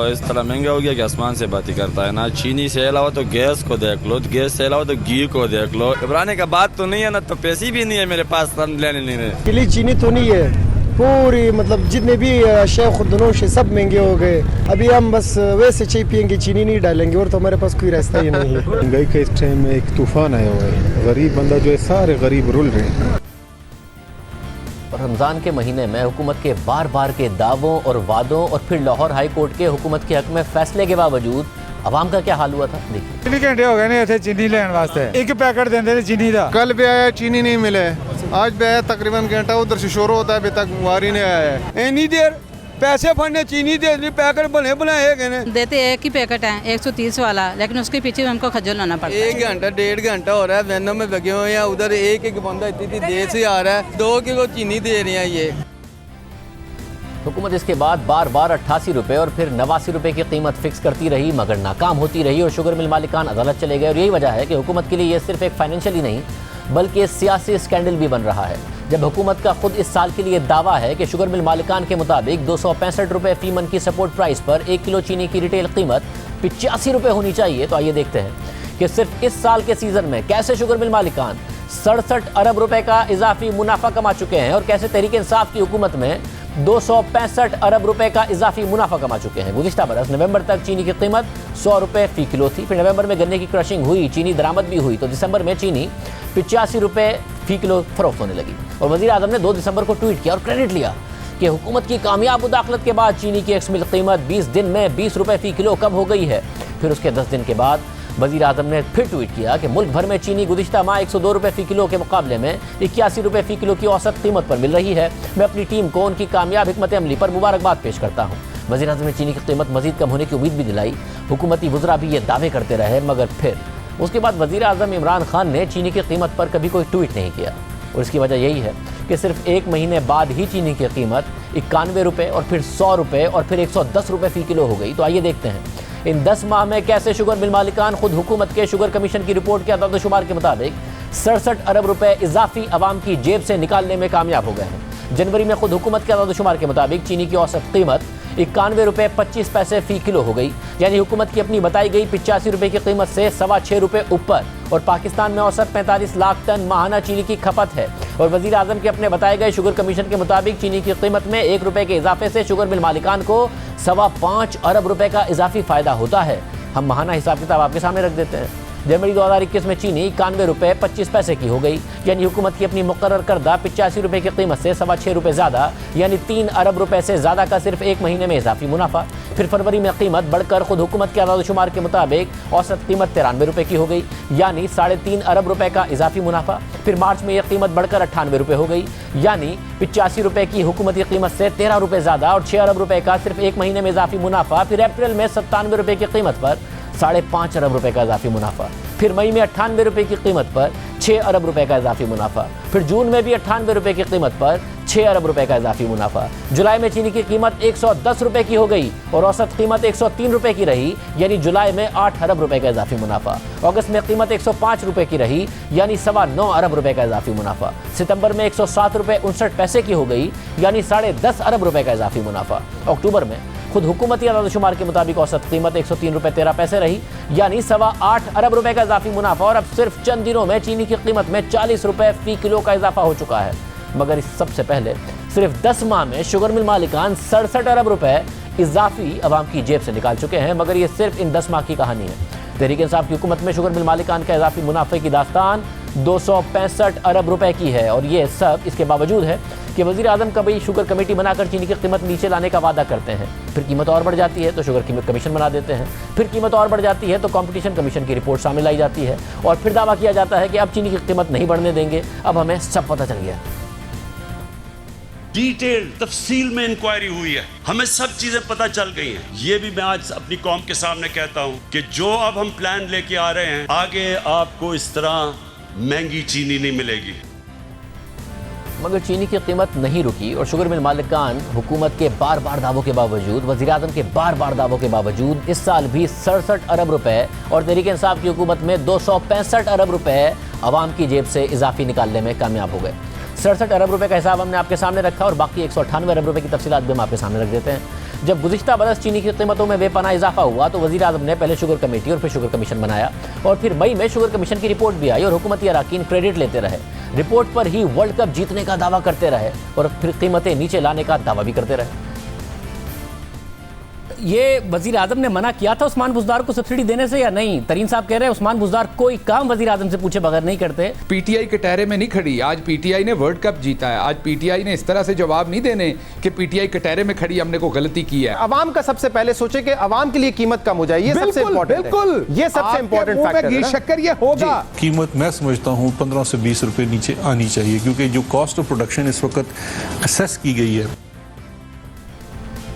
S12: इस तरह महंगा हो गया कि आसमान से बात ही करता है ना। चीनी से अलावा तो गैस को देख लो, गैस से अलावा तो घी को देख लो। घबराने का बात तो नहीं है ना, तो पैसे भी नहीं है मेरे पास लेने नहीं है।
S13: चीनी तो नहीं है पूरी, मतलब जितने भी अशिया खुर्दनोश है सब महंगे हो गए। अभी हम बस वैसे चाय पियेंगे, चीनी नहीं डालेंगे और तो हमारे पास कोई रास्ता ही नहीं है।
S14: महंगाई का इस टाइम में एक तूफान आया हुआ है, गरीब बंदा जो है सारे गरीब रुल रहे हैं।
S1: और रमज़ान के महीने में हुकूमत के बार बार के दावों और वादों और फिर लाहौर हाई कोर्ट के हुकूमत के हक में फैसले के बावजूद आवाम का क्या हाल हुआ था देखिए।
S15: 3 घंटे हो गए ने इथे चीनी लेने वास्ते, एक पैकेट देंदे चीनी का।
S16: कल भी आया चीनी नहीं मिले, आज भी आया तकरीबन घंटा उधर से शुरू होता है, अभी तक वारी नहीं आया है।
S17: इतनी देर पैसे फंडने चीनी दे पैकेट बने बनाए गए
S18: देते एक ही पैकेट है 130 वाला, लेकिन उसके पीछे हमको खज्जल होना पड़ता है।
S17: 1 घंटा 1.5 घंटा हो रहा है वैनों में लगे हुए हैं, उधर एक बंदा इतनी देर से आ रहा है, 2 किलो चीनी दे रहे हैं ये।
S1: हुकूमत इसके बाद बार बार 88 रुपए और फिर 89 रुपए की कीमत फिक्स करती रही, मगर नाकाम होती रही और शुगर मिल मालिकान अदालत चले गए। और यही वजह है कि हुकूमत के लिए यह सिर्फ एक फाइनेंशियल ही नहीं बल्कि सियासी स्कैंडल भी बन रहा है। जब हुकूमत का खुद इस साल के लिए दावा है कि शुगर मिल मालिकान के मुताबिक 265 रुपए फी मन की सपोर्ट प्राइस पर 1 किलो चीनी की रिटेल कीमत 85 रुपए होनी चाहिए, तो आइए देखते हैं कि सिर्फ इस साल के सीजन में कैसे शुगर मिल मालिकान 67 अरब रुपए का इजाफी मुनाफा कमा चुके हैं और कैसे तहरीक इंसाफ की हुकूमत में 265 अरब रुपए का इजाफी मुनाफा कमा चुके हैं। गुज़िश्ता बरस नवंबर तक चीनी की कीमत 100 रुपए फी किलो थी। फिर नवंबर में गन्ने की क्रशिंग हुई, चीनी दरामद भी हुई, तो दिसंबर में चीनी 85 रुपए फी किलो फरोख्त होने लगी। और वज़ीर आज़म ने 2 दिसंबर को ट्वीट किया और क्रेडिट लिया कि हुकूमत की कामयाब मुदाखलत के बाद चीनी की एक्स मिल कीमत 20 दिन में 20 रुपए फी किलो कम हो गई है। फिर उसके 10 दिन के बाद वज़ीर आज़म ने फिर ट्वीट किया कि मुल्क भर में चीनी गुज़िश्ता माह 102 रुपए फी किलो के मुकाबले में 81 रुपए फी किलो की औसत कीमत पर मिल रही है। मैं अपनी टीम को उनकी कामयाब हिकमत अमली पर मुबारकबाद पेश करता हूँ। वज़ीर-ए-आज़म ने चीनी की कीमत मज़ीद कम होने की उम्मीद भी दिलाई। हुकूमती वज़रा भी ये दावे करते रहे, मगर फिर उसके बाद वज़ीर-ए-आज़म इमरान खान ने चीनी की कीमत पर कभी कोई ट्वीट नहीं किया। और इसकी वजह यही है कि सिर्फ एक महीने बाद ही चीनी की कीमत 91 रुपये और फिर 100 रुपये और फिर 110 रुपये फ़ी किलो हो गई। तो आइए देखते हैं इन 10 माह में कैसे शुगर मिल मालिकान खुद हुकूमत के शुगर कमीशन की रिपोर्ट के अदाद-ओ-शुमार के मुताबिक 67 अरब रुपए इजाफी अवाम की जेब से निकालने में कामयाब हो गए हैं। जनवरी में खुद हुकूमत के अदाद-ओ-शुमार के मुताबिक चीनी की औसत कीमत 91 रुपये 25 पैसे फ़ी किलो हो गई, यानी हुकूमत की अपनी बताई गई 85 रुपये की कीमत से 6.25 रुपये ऊपर। और पाकिस्तान में औसत 45 लाख टन माहाना चीनी की खपत है। और वज़ीर आज़म के अपने बताए गए शुगर कमीशन के मुताबिक चीनी की कीमत में 1 रुपये के इजाफे से शुगर मिल मालिकान को 5.25 अरब रुपये का इजाफी फ़ायदा होता है। हम माहाना हिसाब किताब आपके सामने रख देते हैं। जनवरी 2021 में चीनी 91 रुपये 25 पैसे की हो गई, यानी हुकूमत की अपनी मुकर्रर करदा 85 रुपये की कीमत से 6.25 रुपये ज़्यादा, यानी 3 अरब रुपये से ज़्यादा का सिर्फ एक महीने में इजाफी मुनाफा। फिर फरवरी में कीमत बढ़कर खुद हुकूमत के आदाद-ओ-शुमार के मुताबिक औसत कीमत 93 रुपये की हो गई, यानी 3.5 अरब रुपये का इजाफी मुनाफा। फिर मार्च में यह कीमत बढ़कर 98 रुपये हो गई, यानी 85 रुपये की हुकूमती कीमत से 13 रुपये ज़्यादा और 6 अरब रुपये का सिर्फ एक महीने में इजाफी मुनाफा। फिर अप्रैल में 97 रुपये की कीमत पर 5.5 अरब रुपये का इजाफी मुनाफा। फिर मई में 98 रुपये की कीमत पर 6 अरब रुपये का इजाफी मुनाफा। फिर जून में भी 98 रुपये की कीमत पर 6 अरब रुपये का इजाफी मुनाफा। जुलाई में चीनी की कीमत 110 रुपये की हो गई और औसत कीमत 103 रुपये की रही, यानी जुलाई में 8 अरब रुपये का इजाफी मुनाफा। अगस्त में कीमत 105 रुपये की रही, यानी 9.25 अरब रुपये का इजाफी मुनाफा। सितंबर में 107 रुपये 59 पैसे की हो गई, यानी 10.5 अरब रुपये का इजाफी मुनाफा। अक्टूबर में खुद हुकूमती आदाद-ओ-शुमार के मुताबिक औसत कीमत 103 रुपये 13 पैसे रही, यानी 8.25 अरब रुपये का इजाफी मुनाफा। और अब सिर्फ चंद दिनों में चीनी की कीमत में 40 रुपये फ़ी किलो का इजाफा हो चुका है। मगर इस सबसे पहले सिर्फ 10 माह में शुगर मिल मालिकान 67 अरब रुपये इजाफी अवाम की जेब से निकाल चुके हैं। मगर ये सिर्फ इन 10 माह की कहानी है। तहरीक इंसाफ की हुकूमत में शुगर मिल मालिकान का इजाफी मुनाफे की दास्तान 265 अरब रुपए की है। और ये सब इसके बावजूद है कि वज़ीर आज़म कभी शुगर कमेटी बनाकर चीनी की कीमत नीचे लाने का वादा करते हैं, फिर कीमत और बढ़ जाती है तो शुगर कीमत कमीशन बना देते हैं, फिर कीमत और बढ़ जाती है तो कंपटीशन कमीशन की रिपोर्ट सामने लाई जाती है और फिर दावा किया जाता है कि अब चीनी की कीमत नहीं बढ़ने देंगे। अब हमें सब पता चल गया।
S5: डिटेल तफसील में इंक्वायरी हुई है, हमें सब चीजें पता चल गई हैं। ये भी मैं आज अपनी कौम के सामने कहता हूं कि जो अब हम प्लान लेके आ रहे हैं, आगे आपको इस तरह महंगी चीनी नहीं मिलेगी।
S1: मगर चीनी की कीमत नहीं रुकी और शुगर मिल मालिकान हुकूमत के बार बार दावों के बावजूद, वज़ीर आज़म के बार बार दावों के बावजूद इस साल भी 67 अरब रुपए और तहरीक इंसाफ की हुकूमत में 265 अरब रुपए अवाम की जेब से इजाफी निकालने में कामयाब हो गए। 67 अरब रुपए का हिसाब हमने आपके सामने रखा और बाकी 198 अरब रुपए की तफसीलात भी हम आपके सामने रख देते हैं। जब गुज़िश्ता बरस चीनी की कीमतों में बेपनाह इजाफा हुआ तो वज़ीर आज़म ने पहले शुगर कमेटी और फिर शुगर कमीशन बनाया और फिर मई में शुगर कमीशन की रिपोर्ट भी आई और हुकूमती अराकीन क्रेडिट लेते रहे। रिपोर्ट पर ही वर्ल्ड कप जीतने का दावा करते रहे और फिर कीमतें नीचे लाने का दावा भी करते रहे। ये वज़ीर आज़म ने मना किया था उस्मान बुज़दार को सब्सिडी देने से या नहीं? तरीन साहब कह रहे हैं उस्मान बुज़दार कोई काम वज़ीर आज़म से पूछे बगैर नहीं करते।
S15: पीटीआई के टहरे में नहीं खड़ी, आज पीटीआई ने वर्ल्ड कप जीता है। आज पीटीआई ने इस तरह से जवाब नहीं देने कि पीटीआई के टहरे में खड़ी हमने को गलती की है।
S19: अवाम का सबसे पहले सोचे कि अवाम के लिए कीमत कम हो जाए, ये सबसे इम्पोर्टेंट है। ये सबसे इम्पोर्टेंट फैक्टर है।
S15: शक्कर ये होगा।
S14: कीमत मैं समझता हूँ 15 से 20 रुपए नीचे आनी चाहिए, क्योंकि जो कॉस्ट ऑफ प्रोडक्शन इस वक्त असेस की गई है।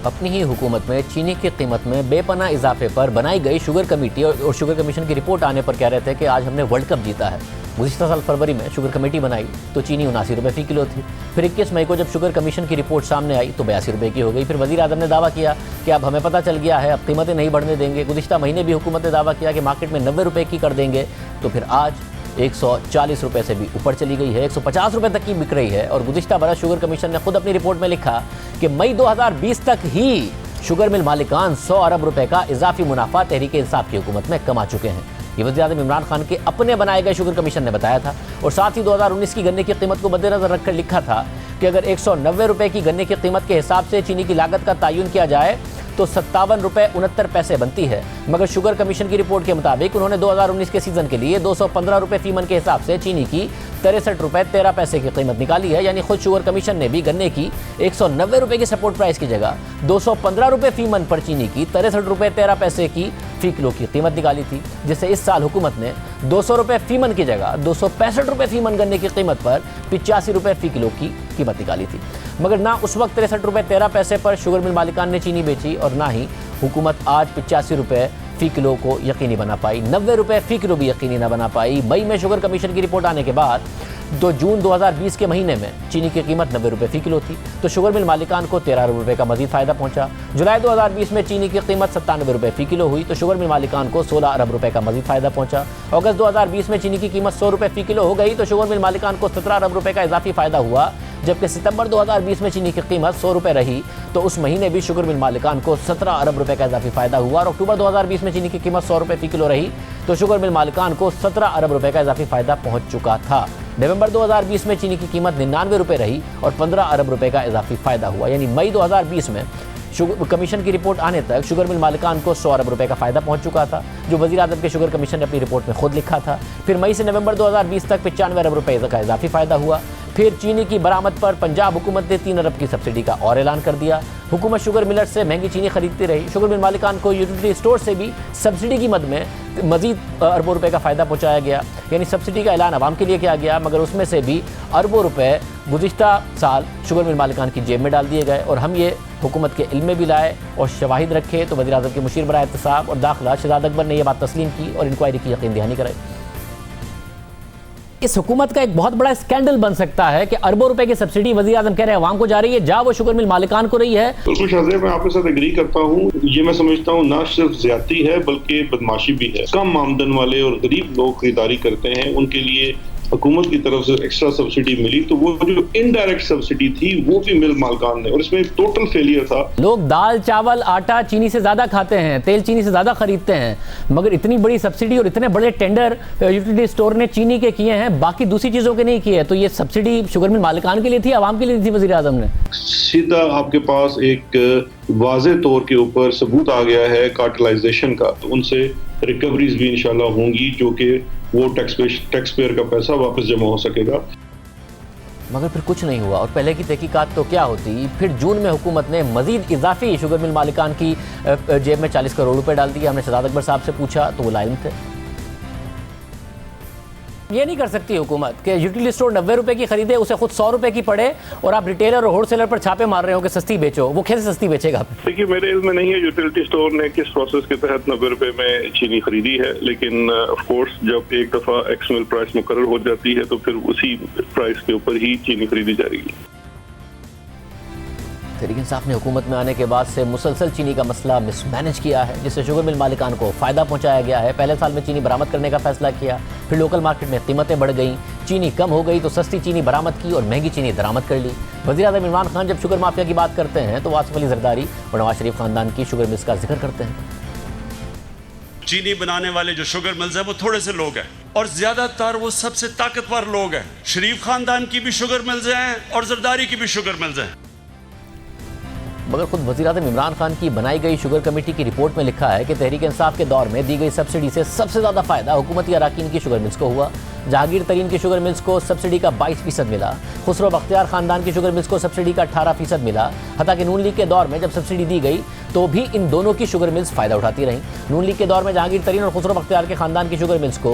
S1: अपनी ही हुकूमत में चीनी की कीमत में बेपनाह इजाफे पर बनाई गई शुगर कमेटी और शुगर कमीशन की रिपोर्ट आने पर कह रहे थे कि आज हमने वर्ल्ड कप जीता है। गुज़िश्ता साल फरवरी में शुगर कमेटी बनाई तो चीनी 79 रुपये फ़ी किलो थी। फिर 21 मई को जब शुगर कमीशन की रिपोर्ट सामने आई तो 82 रुपये की हो गई। फिर वज़ीर आज़म ने दावा किया कि अब हमें पता चल गया है, अब कीमतें नहीं बढ़ने देंगे। गुज़िश्ता महीने भी हुकूमत ने दावा किया कि मार्केट में 90 रुपये की कर देंगे, तो फिर आज 140 रुपये से भी ऊपर चली गई है, 150 रुपये तक की बिक रही है। और गुज़िश्ता बरस शुगर कमीशन ने खुद अपनी रिपोर्ट में लिखा कि मई 2020 तक ही शुगर मिल मालिकान 100 अरब रुपए का इजाफी मुनाफा तहरीक इंसाफ की हुकूमत में कमा चुके हैं। ये वज़ीर आज़म इमरान खान के अपने बनाए गए शुगर कमीशन ने बताया था और साथ ही 2019 की गन्ने की कीमत को मद्देनजर रखकर लिखा था कि अगर 190 रुपये की गन्ने की कीमत के हिसाब से चीनी की लागत का तयन किया जाए तो 57 रुपये 69 पैसे बनती है। मगर शुगर कमीशन की रिपोर्ट के मुताबिक उन्होंने 2019 के सीजन के लिए 215 रुपये फी मन के हिसाब से चीनी की 63 रुपये 13 पैसे की कीमत निकाली है। यानी खुद शुगर कमीशन ने भी गन्ने की 190 रुपये की सपोर्ट प्राइस की जगह 215 रुपये फी मन पर चीनी की 63 रुपये 13 पैसे की फ़ी किलो की कीमत निकाली थी, जिससे इस साल हुकूमत ने 200 रुपये फी मन की जगह 265 रुपये फी मन गन्ने की कीमत पर 85 रुपये फ़ी किलो की कीमत निकाली थी। मगर ना उस वक्त 63 रुपये 13 पैसे पर शुगर मिल मालिकान ने चीनी बेची और ना ही हुकूमत आज 85 रुपये फ़ी किलो को यकीनी बना पाई, 90 रुपये फ़ी किलो भी यकीनी ना बना पाई। मई में शुगर कमीशन की रिपोर्ट आने के बाद जून 2020 के महीने में चीनी की कीमत 90 रुपये फ़ी किलो थी, तो शुगर मिल मालिकान को 13 अरब रुपये का मजीद फ़ायदा पहुंचा। जुलाई 2020 में चीनी की कीमत 97 रुपये फ़ी किलो हुई, तो शुगर मिल मालिकान को 16 अरब रुपये का मजीद फ़ायदा पहुंचा। अगस्त 2020 में चीनी की कीमत 100 रुपये फ़ी किलो हो गई, तो शुगर मिल मालिकान को 17 अरब रुपये का इजाफी फ़ायदा हुआ। जबकि सितंबर 2020 में चीनी की कीमत 100 रुपये रही, तो उस महीने भी शुगर मिल मालिकान को 17 अरब रुपये का इजाफी फ़ायदा हुआ। और अक्टूबर 2020 में चीनी की कीमत 100 रुपये फ़ी किलो रही, तो शुगर मिल मालिकान को 17 अरब रुपये का इजाफी फ़ायदा पहुंच चुका था। नवंबर 2020 में चीनी की कीमत 99 रुपये रही और 15 अरब रुपये का इजाफी फ़ायदा हुआ। यानी मई 2020 में शुगर कमीशन की रिपोर्ट आने तक शुगर मिल मालिकान को 100 अरब रुपये का फ़ायदा पहुंच चुका था, जो वज़ीर आज़म के शुगर कमीशन ने अपनी रिपोर्ट में खुद लिखा था। फिर मई से नवंबर 2020 तक 95 अरब रुपये का इजाफी फ़ायदा हुआ। फिर चीनी की बरामद पर पंजाब हुकूमत ने 3 अरब की सब्सिडी का और ऐलान कर दिया। हुकूमत शुगर मिलर्स से महंगी चीनी खरीदती रही। शुगर मिल मालिकान को यूटिलिटी स्टोर से भी सब्सिडी की मद में मजीद अरबों रुपए का फ़ायदा पहुंचाया गया। यानी सब्सिडी का ऐलान आवाम के लिए किया गया, मगर उसमें से भी अरबों रुपए गुज़िश्ता साल शुगर मिल मालिकान की जेब में डाल दिए गए। और हम ये हुकूमत के इल्म में भी लाए और शवाहिद रखे, तो वज़ीर आज़म के मुशीर बराए एहतसाब और दाखिला शहजाद अकबर ने यह बात तस्लीम की और इंक्वायरी की यकीन दहानी कराई। इस हुकूमत का एक बहुत बड़ा स्कैंडल बन सकता है कि अरबों रुपए की सब्सिडी वज़ीर आज़म कह रहे हैं अवाम को जा रही है, जा वो शुगर मिल मालिकान को रही है।
S10: बिल्कुल शाहज़ेब, मैं आपके साथ एग्री करता हूँ। ये मैं समझता हूँ ना सिर्फ ज्यादती है बल्कि बदमाशी भी है। कम आमदन वाले और गरीब लोग खरीदारी करते हैं, उनके लिए हुकूमत की तरफ से एक्स्ट्रा सब्सिडी मिली, तो वो जो इनडायरेक्ट सब्सिडी थी वो भी मिल मालिकान ने, और इसमें टोटल फेलियर था।
S1: लोग दाल चावल आटा चीनी से ज्यादा खाते हैं, तेल चीनी से ज्यादा खरीदते हैं, मगर इतनी बड़ी सब्सिडी और इतने बड़े टेंडर यूटिलिटी स्टोर ने चीनी के किए हैं, बाकी दूसरी चीजों के नहीं किए। तो ये सब्सिडी शुगर मिल मालिकान के लिए थी, आवाम के लिए थी? वज़ीर आज़म ने
S10: सीधा आपके पास एक वाज़े तौर के ऊपर सबूत आ गया है कार्टेलाइजेशन का, तो उनसे रिकवरीज भी इंशाल्लाह होंगी, जो कि वो टैक्स पेयर का पैसा वापस जमा हो सकेगा।
S1: मगर फिर कुछ नहीं हुआ और पहले की तहकीकात तो क्या होती। फिर जून में हुकूमत ने मजीद इजाफी शुगर मिल मालिकान की जेब में 40 करोड़ रुपए डाल दिए। हमने शहजाद अकबर साहब से पूछा तो वो लाइम थे। ये नहीं कर सकती हुकूमत कि यूटिलिटी स्टोर 90 रुपए की खरीदे, उसे खुद 100 रुपए की पड़े और आप रिटेलर और होलसेलर पर छापे मार रहे हो कि सस्ती बेचो। वो कैसे सस्ती बेचेगा?
S10: देखिए, मेरे इल्म में नहीं है यूटिलिटी स्टोर ने किस प्रोसेस के तहत 90 रुपए में चीनी खरीदी है, लेकिन ऑफ कोर्स जब एक दफा एक्स मिल प्राइस मुकर्रर हो जाती है तो फिर उसी प्राइस के ऊपर ही चीनी खरीदी जाएगी।
S1: तहरीक इंसाफ ने हुकूमत में आने के बाद से मुसलसल चीनी का मसला मिसमैनेज किया है, जिससे शुगर मिल मालिकान को फ़ायदा पहुंचाया गया है। पहले साल में चीनी बरामद करने का फैसला किया, फिर लोकल मार्केट में कीमतें बढ़ गई, चीनी कम हो गई तो सस्ती चीनी बरामद की और महंगी चीनी दरामद कर ली। वज़ीर आज़म इमरान खान जब शुगर माफिया की बात करते हैं तो आसिफ अली जरदारी और नवाज शरीफ खानदान की शुगर मिल्स का जिक्र करते हैं।
S20: चीनी बनाने वाले जो शुगर मिल्स हैं वो थोड़े से लोग हैं और ज्यादातर वो सबसे ताकतवर लोग हैं। शरीफ खानदान की भी शुगर मिल्स हैं और जरदारी की भी शुगर मिल्स हैं।
S1: मगर खुद वज़ीर आज़म इमरान खान की बनाई गई शुगर कमेटी की रिपोर्ट में लिखा है कि तहरीक इंसाफ के दौर में दी गई सब्सिडी से सबसे ज़्यादा फ़ायदा हुकूमती अराकीन की शुगर मिल्स को हुआ। जहांगीर तरीन की शुगर मिल्स को सब्सिडी का 22% मिला, खुसरो बख्तियार ख़ानदान की शुगर मिल्स को सब्सिडी का 18% मिला। हता कि नून लीग के दौर में जब सब्सिडी दी गई तो भी इन दोनों की शुगर मिल्स फ़ायदा उठाती रहीं। नून लीग के दौर में जहांगीर तरीन और खुसरो बख्तियार के ख़ानदान की शुगर मिल्स को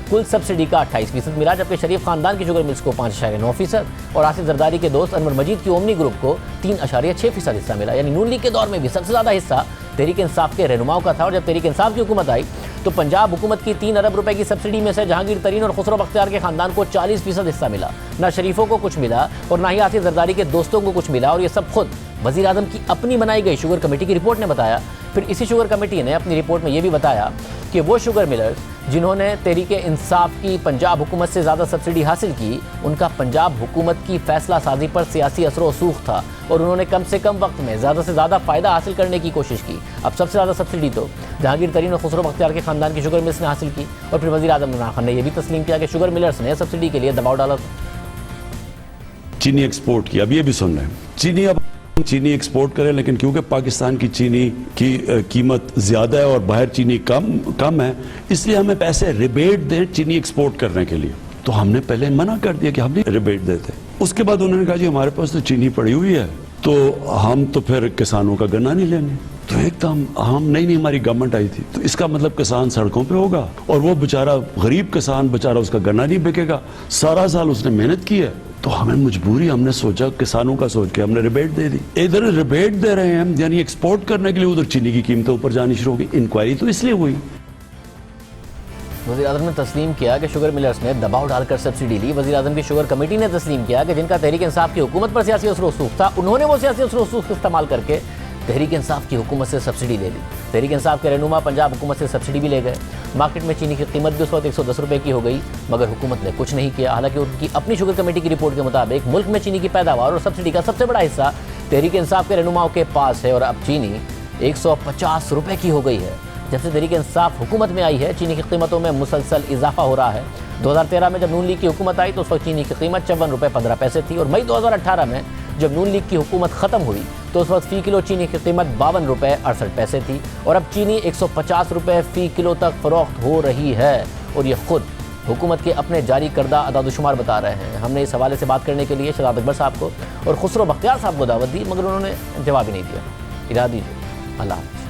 S1: कुल सब्सिडी का 28% मिला, जबकि शरीफ खानदान की शुगर मिल्स को 5.9% और आसिफ जरदारी के दोस्त अनवर मजीद की ओमनी ग्रुप को 3.6% हिस्सा मिला। यानी नून लीग के दौर में भी सबसे ज़्यादा हिस्सा तहरीक इंसाफ के रहनुमाओं का था। और जब तहरीक इंसाफ की हुकूमत आई तो पंजाब हुकूमत की 3 अरब रुपए की सब्सिडी में से जहांगीर तरीन और खुसरो बख्तियार के खानदान को 40% हिस्सा मिला। ना शरीफों को कुछ मिला और ना ही आसिफ जरदारी के दोस्तों को कुछ मिला, और ये सब खुद वज़ीर आज़म की अपनी बनाई गई शुगर कमेटी की रिपोर्ट ने बताया। फिर इसी शुगर कमेटी ने अपनी रिपोर्ट में यह भी बताया कि वो शुगर मिलर्स जिन्होंने तहरीक इंसाफ की पंजाब हुकूमत से ज़्यादा सब्सिडी हासिल की, उनका पंजाब हुकूमत की फैसला साजी पर सियासी असर व रसूख था और उन्होंने कम से कम वक्त में ज़्यादा से ज़्यादा फ़ायदा हासिल करने की कोशिश की। अब सबसे ज़्यादा सब्सिडी तो जहांगीर तरीन और खुसरो बख्तियार के ख़ानदान की शुगर मिल्स ने हासिल की। और फिर वज़ीर आज़म इमरान खान ने यह भी तस्लीम किया कि शुगर मिलर्स ने सब्सिडी के लिए दबाव डाला था।
S5: चीनी एक्सपोर्ट की, अब ये भी सुन रहे हैं, चीनी एक्सपोर्ट करें, लेकिन क्योंकि पाकिस्तान की चीनी की कीमत ज़्यादा है और बाहर चीनी कम है, इसलिए हमें पैसे रिबेट दें चीनी एक्सपोर्ट करने के लिए। तो हमने पहले मना कर दिया कि हम नहीं रिबेट देते। उसके बाद उन्होंने कहा जी हमारे पास तो चीनी पड़ी हुई है, तो हम तो फिर किसानों का गन्ना नहीं लेंगे। तो एकदम हम नई हमारी गवर्नमेंट आई थी, तो इसका मतलब किसान सड़कों पे होगा और वो बेचारा गरीब किसान बेचारा उसका गन्ना नहीं बिकेगा। सारा साल उसने मेहनत की है, तो हमें मजबूरी, हमने सोचा किसानों का सोच के हमने रिबेट दे दी। इधर रिबेट दे रहे हैं हम, यानी एक्सपोर्ट करने के लिए, उधर चीनी की कीमतें ऊपर जानी शुरू हो गई। इंक्वायरी तो इसलिए हुई।
S1: वज़ीर आज़म ने तस्लीम किया कि शुगर मिलर्स ने दबाव डालकर सब्सिडी ली। वज़ीर आज़म की शुगर कमेटी ने तस्लीम किया कि जिनका तहरीक इंसाफ की हुकूमत पर सियासी असर रसूख था, उन्होंने वो सियासी असर रसूख इस्तेमाल करके तहरीक इंसाफ की हुकूमत से सब्सिडी ले ली। तहरीक इंसाफ के रहनुमा पंजाब हुकूमत से सब्सिडी भी ले गए। मार्केट में चीनी की कीमत भी उस वक्त 110 रुपये की हो गई, मगर हुकूमत ने कुछ नहीं किया। हालांकि उनकी अपनी शुगर कमेटी की रिपोर्ट के मुताबिक मुल्क में चीनी की पैदावार और सब्सिडी का सबसे बड़ा हिस्सा तहरीक इंसाफ के रहनुमाओं के पास है और अब चीनी 150 रुपये की हो गई है। जब से तहरीक इंसाफ हुकूमत में आई है, चीनी की कीमतों में मुसलसल इजाफा हो रहा है। 2013 में जब नून लीग की हुकूमत आई तो उस वक्त चीनी की कीमत 54 रुपये 15 पैसे थी और मई 2018 में जब नून लीग की हुकूमत ख़त्म हुई तो उस वक्त फ़ी किलो चीनी की कीमत 52 रुपये 68 पैसे थी और अब चीनी 150 रुपये फ़ी किलो तक फ़रोख्त हो रही है। और ये ख़ुद हुकूमत के अपने जारी करदा अदादुशुमार बता रहे हैं। हमने इस हवाले से बात करने के लिए शहजाद अकबर साहब को और खुसरो बख्तियार साहब को दावत दी, मगर उन्होंने जवाब ही नहीं दिया। इरा दीजिए। अल्लाह हाफ़िज़।